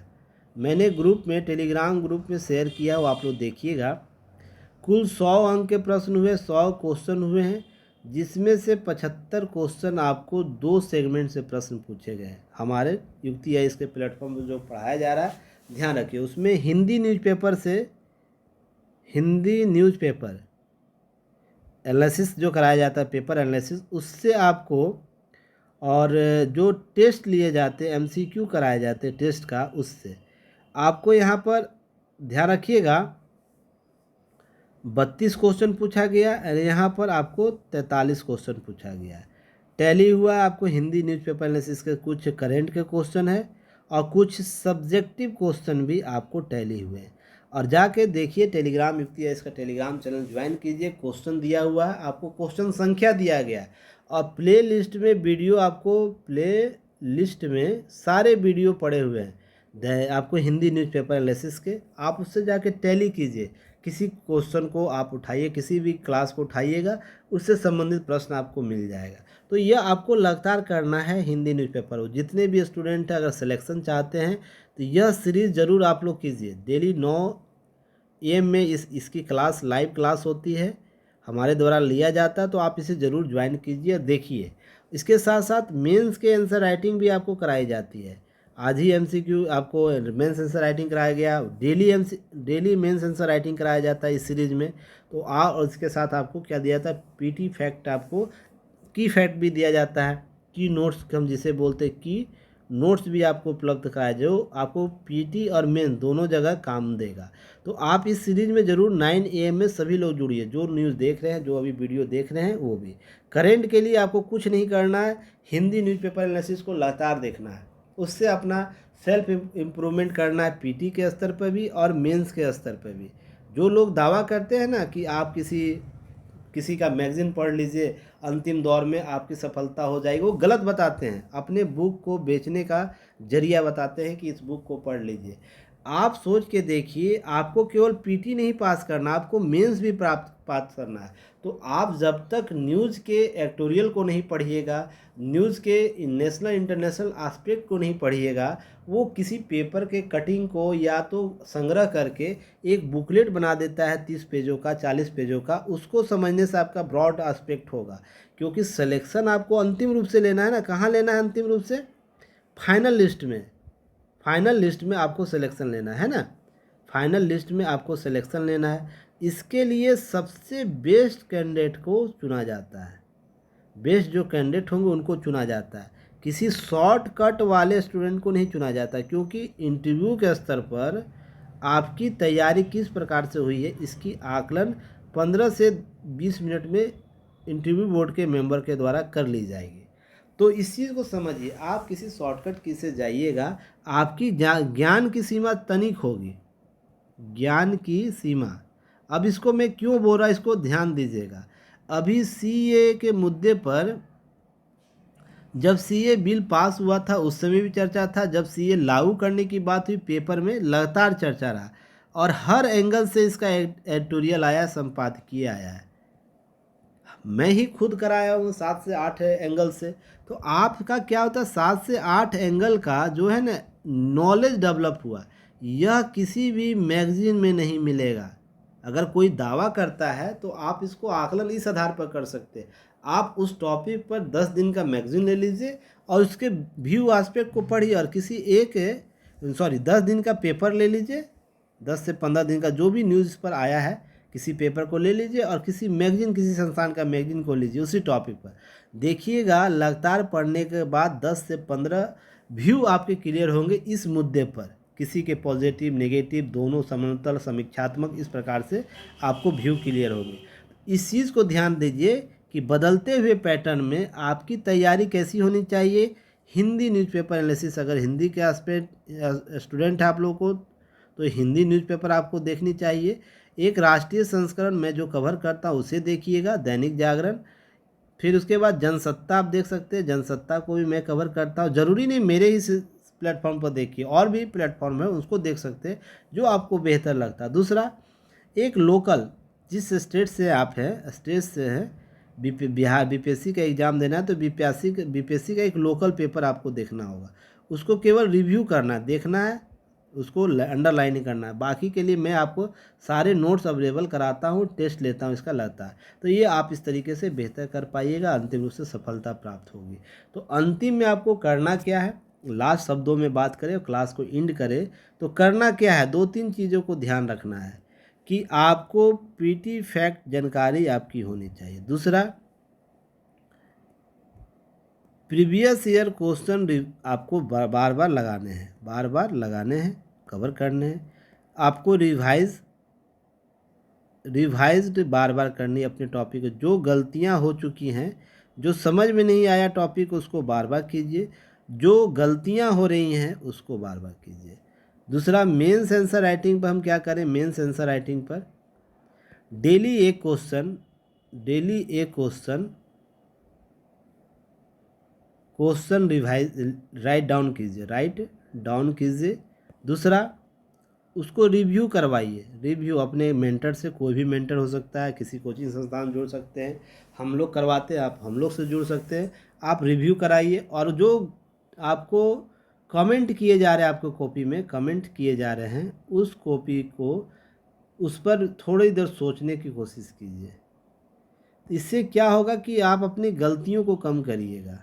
मैंने ग्रुप में, टेलीग्राम ग्रुप में शेयर किया, वो आप लोग देखिएगा। कुल 100 अंक के प्रश्न हुए, 100 क्वेश्चन हुए हैं, जिसमें से 75 क्वेश्चन आपको 2 सेगमेंट से प्रश्न पूछे गए हमारे युक्ति है इसके प्लेटफॉर्म पर जो पढ़ाया जा रहा है। ध्यान रखिए उसमें हिंदी न्यूज़पेपर से, हिंदी न्यूज़पेपर एनालिसिस जो कराया जाता है, पेपर एनालिसिस, उससे आपको, और जो टेस्ट लिए जाते हैं, MCQ कराए जाते हैं टेस्ट का, उससे आपको यहाँ पर ध्यान रखिएगा 32 क्वेश्चन पूछा गया और यहाँ पर आपको 43 क्वेश्चन पूछा गया है। टैली हुआ आपको हिंदी न्यूज़पेपर एनालिसिस के कुछ करेंट के क्वेश्चन है और कुछ सब्जेक्टिव क्वेश्चन भी आपको टैली हुए हैं। और जाके देखिए टेलीग्राम युक्ति है इसका टेलीग्राम चैनल ज्वाइन कीजिए, क्वेश्चन दिया हुआ है, आपको क्वेश्चन संख्या दिया गया है और प्ले लिस्ट में वीडियो, आपको प्ले लिस्ट में सारे वीडियो पड़े हुए हैं आपको हिंदी न्यूज़पेपर एनालिसिस के। आप उससे जाके टैली कीजिए, किसी क्वेश्चन को आप उठाइए, किसी भी क्लास को उठाइएगा, उससे संबंधित प्रश्न आपको मिल जाएगा। तो यह आपको लगातार करना है हिंदी न्यूज़पेपर। जितने भी स्टूडेंट हैं अगर सिलेक्शन चाहते हैं तो यह सीरीज़ ज़रूर आप लोग कीजिए। डेली 9 AM में इसकी क्लास, लाइव क्लास होती है, हमारे द्वारा लिया जाता है, तो आप इसे ज़रूर ज्वाइन कीजिए और देखिए। इसके साथ साथ मेंस के आंसर राइटिंग भी आपको कराई जाती है। आज ही एमसीक्यू आपको मेंस आंसर राइटिंग कराया गया, डेली मेंस आंसर राइटिंग कराया जाता है इस सीरीज में। तो और इसके साथ आपको क्या दिया था, पीटी फैक्ट, आपको की फैक्ट भी दिया जाता है, की नोट्स हम जिसे बोलते हैं की नोट्स भी आपको उपलब्ध कराया, जो आपको पीटी और मेन दोनों जगह काम देगा। तो आप इस सीरीज में ज़रूर 9 AM में सभी लोग जुड़िए, जो न्यूज़ देख रहे हैं, जो अभी वीडियो देख रहे हैं वो भी। करेंट के लिए आपको कुछ नहीं करना है, हिंदी न्यूज़पेपर एनालिसिस को लगातार देखना है, उससे अपना सेल्फ इम्प्रूवमेंट करना है, पीटी के स्तर पर भी और मेंस के स्तर पर भी। जो लोग दावा करते हैं ना कि आप किसी का मैगज़ीन पढ़ लीजिए, अंतिम दौर में आपकी सफलता हो जाएगी, वो गलत बताते हैं। अपने बुक को बेचने का जरिया बताते हैं कि इस बुक को पढ़ लीजिए। आप सोच के देखिए, आपको केवल पीटी नहीं पास करना, आपको मेंस भी पास करना है। तो आप जब तक न्यूज़ के एडिटोरियल को नहीं पढ़िएगा, न्यूज़ के नेशनल इंटरनेशनल एस्पेक्ट को नहीं पढ़िएगा, वो किसी पेपर के कटिंग को या तो संग्रह करके एक बुकलेट बना देता है 30 पेजों का, 40 पेजों का, उसको समझने से आपका ब्रॉड एस्पेक्ट होगा। क्योंकि सिलेक्शन आपको अंतिम रूप से लेना है ना, कहाँ लेना है अंतिम रूप से, फाइनल लिस्ट में। फाइनल लिस्ट में आपको सिलेक्शन लेना है ना, फाइनल लिस्ट में आपको सिलेक्शन लेना है। इसके लिए सबसे बेस्ट कैंडिडेट को चुना जाता है, बेस्ट जो कैंडिडेट होंगे उनको चुना जाता है, किसी शॉर्टकट वाले स्टूडेंट को नहीं चुना जाता। क्योंकि इंटरव्यू के स्तर पर आपकी तैयारी किस प्रकार से हुई है, इसकी आकलन 15 से 20 मिनट में इंटरव्यू बोर्ड के मेंबर के द्वारा कर ली जाएगी। तो इस चीज़ को समझिए, आप किसी शॉर्टकट की से जाइएगा, आपकी ज्ञान की सीमा तनिक होगी, ज्ञान की सीमा। अब इसको मैं क्यों बोल रहा, इसको ध्यान दीजिएगा। अभी सीए के मुद्दे पर, जब सीए बिल पास हुआ था उस समय भी चर्चा था, जब सीए लागू करने की बात हुई पेपर में लगातार चर्चा रहा, और हर एंगल से इसका एडिटोरियल आया, संपादकीय आया है। मैं ही खुद कराया हूँ 7 से 8 एंगल से। तो आपका क्या होता है, 7 से 8 एंगल का जो है ना नॉलेज डेवलप हुआ, यह किसी भी मैगजीन में नहीं मिलेगा। अगर कोई दावा करता है तो आप इसको आकलन इस आधार पर कर सकते हैं, आप उस टॉपिक पर 10 दिन का मैगजीन ले लीजिए और उसके व्यू एस्पेक्ट को पढ़िए, और किसी एक 10 दिन का पेपर ले लीजिए, 10 से 15 दिन का जो भी न्यूज़ पर आया है किसी पेपर को ले लीजिए, और किसी मैगजीन, किसी संस्थान का मैगजीन को लीजिए उसी टॉपिक पर, देखिएगा लगातार पढ़ने के बाद 10 से 15 व्यू आपके क्लियर होंगे इस मुद्दे पर। किसी के पॉजिटिव नेगेटिव दोनों समांतर समीक्षात्मक, इस प्रकार से आपको व्यू क्लियर होंगे। इस चीज़ को ध्यान दीजिए कि बदलते हुए पैटर्न में आपकी तैयारी कैसी होनी चाहिए। हिंदी न्यूज़पेपर एनालिसिस, अगर हिंदी के एस्पेक्ट स्टूडेंट है आप लोगों को, तो हिंदी न्यूज़पेपर आपको देखनी चाहिए। एक राष्ट्रीय संस्करण मैं जो कवर करता हूँ उसे देखिएगा, दैनिक जागरण। फिर उसके बाद जनसत्ता आप देख सकते हैं, जनसत्ता को भी मैं कवर करता हूँ। ज़रूरी नहीं मेरे ही प्लेटफॉर्म पर देखिए, और भी प्लेटफॉर्म है उसको देख सकते हैं जो आपको बेहतर लगता है। दूसरा, एक लोकल, जिस स्टेट से आप हैं, स्टेट से हैं, बिहार बीपीएससी का एग्ज़ाम देना है तो बीपीएससी का एक लोकल पेपर आपको देखना होगा, उसको केवल रिव्यू करना है, देखना है, उसको अंडरलाइन ही करना है। बाकी के लिए मैं आपको सारे नोट्स अवेलेबल कराता हूँ, टेस्ट लेता हूँ इसका लगता है। तो ये आप इस तरीके से बेहतर कर पाइएगा, अंतिम रूप से सफलता प्राप्त होगी। तो अंतिम में आपको करना क्या है, लास्ट शब्दों में बात करें और क्लास को एंड करें तो करना क्या है, 2-3 चीज़ों को ध्यान रखना है कि आपको पीटी फैक्ट जानकारी आपकी होनी चाहिए। दूसरा, प्रीवियस ईयर क्वेश्चन आपको बार बार लगाने हैं, बार बार लगाने हैं, कवर करने हैं। आपको रिवाइज्ड बार बार करनी है अपने टॉपिक। जो गलतियां हो चुकी हैं, जो समझ में नहीं आया टॉपिक, उसको बार बार कीजिए, जो गलतियां हो रही हैं उसको बार बार कीजिए। दूसरा, मेंस आंसर राइटिंग पर हम क्या करें, मेंस आंसर राइटिंग पर डेली एक क्वेश्चन राइट डाउन कीजिए। दूसरा, उसको रिव्यू करवाइए, रिव्यू अपने मेंटर से, कोई भी मेंटर हो सकता है, किसी कोचिंग संस्थान जुड़ सकते हैं, हम लोग करवाते हैं, आप हम लोग से जुड़ सकते हैं। आप रिव्यू कराइए, और जो आपको कमेंट किए जा रहे हैं, आपको कॉपी में कमेंट किए जा रहे हैं, उस कॉपी को, उस पर थोड़ी देर सोचने की कोशिश कीजिए। इससे क्या होगा कि आप अपनी गलतियों को कम करिएगा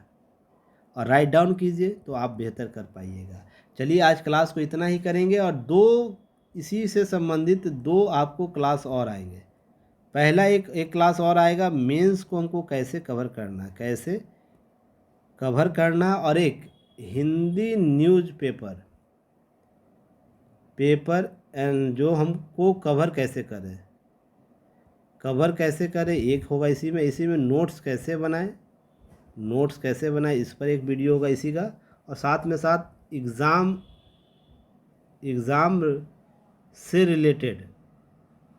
और राइट डाउन कीजिए तो आप बेहतर कर पाइएगा। चलिए आज क्लास को इतना ही करेंगे और दो इसी से संबंधित दो आपको क्लास और आएंगे। पहला एक क्लास और आएगा मेंस को हमको कैसे कवर करना, कैसे कवर करना, और एक हिंदी न्यूज़ पेपर एंड जो हमको कवर कैसे करें एक होगा। इसी में नोट्स कैसे बनाएं इस पर एक वीडियो होगा इसी का, और साथ में साथ एग्ज़ाम से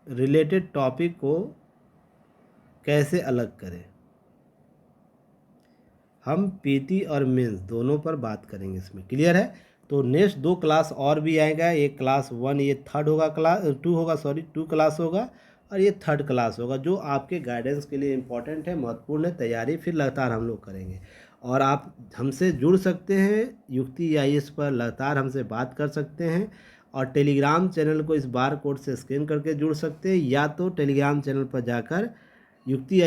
रिलेटेड टॉपिक को कैसे अलग करें। हम पीटी और मेंस दोनों पर बात करेंगे इसमें, क्लियर है। तो नेक्स्ट दो क्लास और भी आएगा, एक क्लास 1 ये थर्ड होगा, क्लास 2 होगा, सॉरी 2 क्लास होगा, और ये थर्ड क्लास होगा जो आपके गाइडेंस के लिए इम्पोर्टेंट है, महत्वपूर्ण है। तैयारी फिर लगातार हम लोग करेंगे और आप हमसे जुड़ सकते हैं युक्ति IAS पर, लगातार हमसे बात कर सकते हैं, और टेलीग्राम चैनल को इस बार कोड से स्कैन करके जुड़ सकते हैं, या तो टेलीग्राम चैनल पर जाकर युक्ति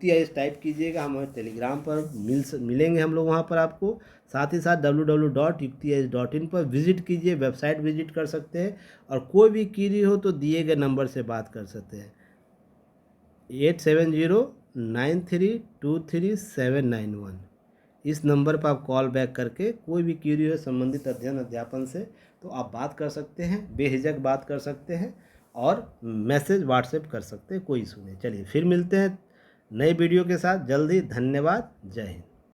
IAS टाइप कीजिएगा, हम टेलीग्राम पर मिलेंगे हम लोग वहाँ पर आपको। साथ ही साथ www.yuktiais.in पर विज़िट कीजिए, वेबसाइट विज़िट कर सकते हैं, और कोई भी क्वेरी हो तो दिए गए नंबर से बात कर सकते हैं 8709323791। इस नंबर पर आप कॉल बैक करके कोई भी क्वेरी हो संबंधित अध्ययन अध्यापन से तो आप बात कर सकते हैं, बेहिचक बात कर सकते हैं, और मैसेज व्हाट्सएप कर सकते हैं, कोई इशू नहीं। चलिए फिर मिलते हैं नए वीडियो के साथ जल्दी। धन्यवाद, जय हिंद।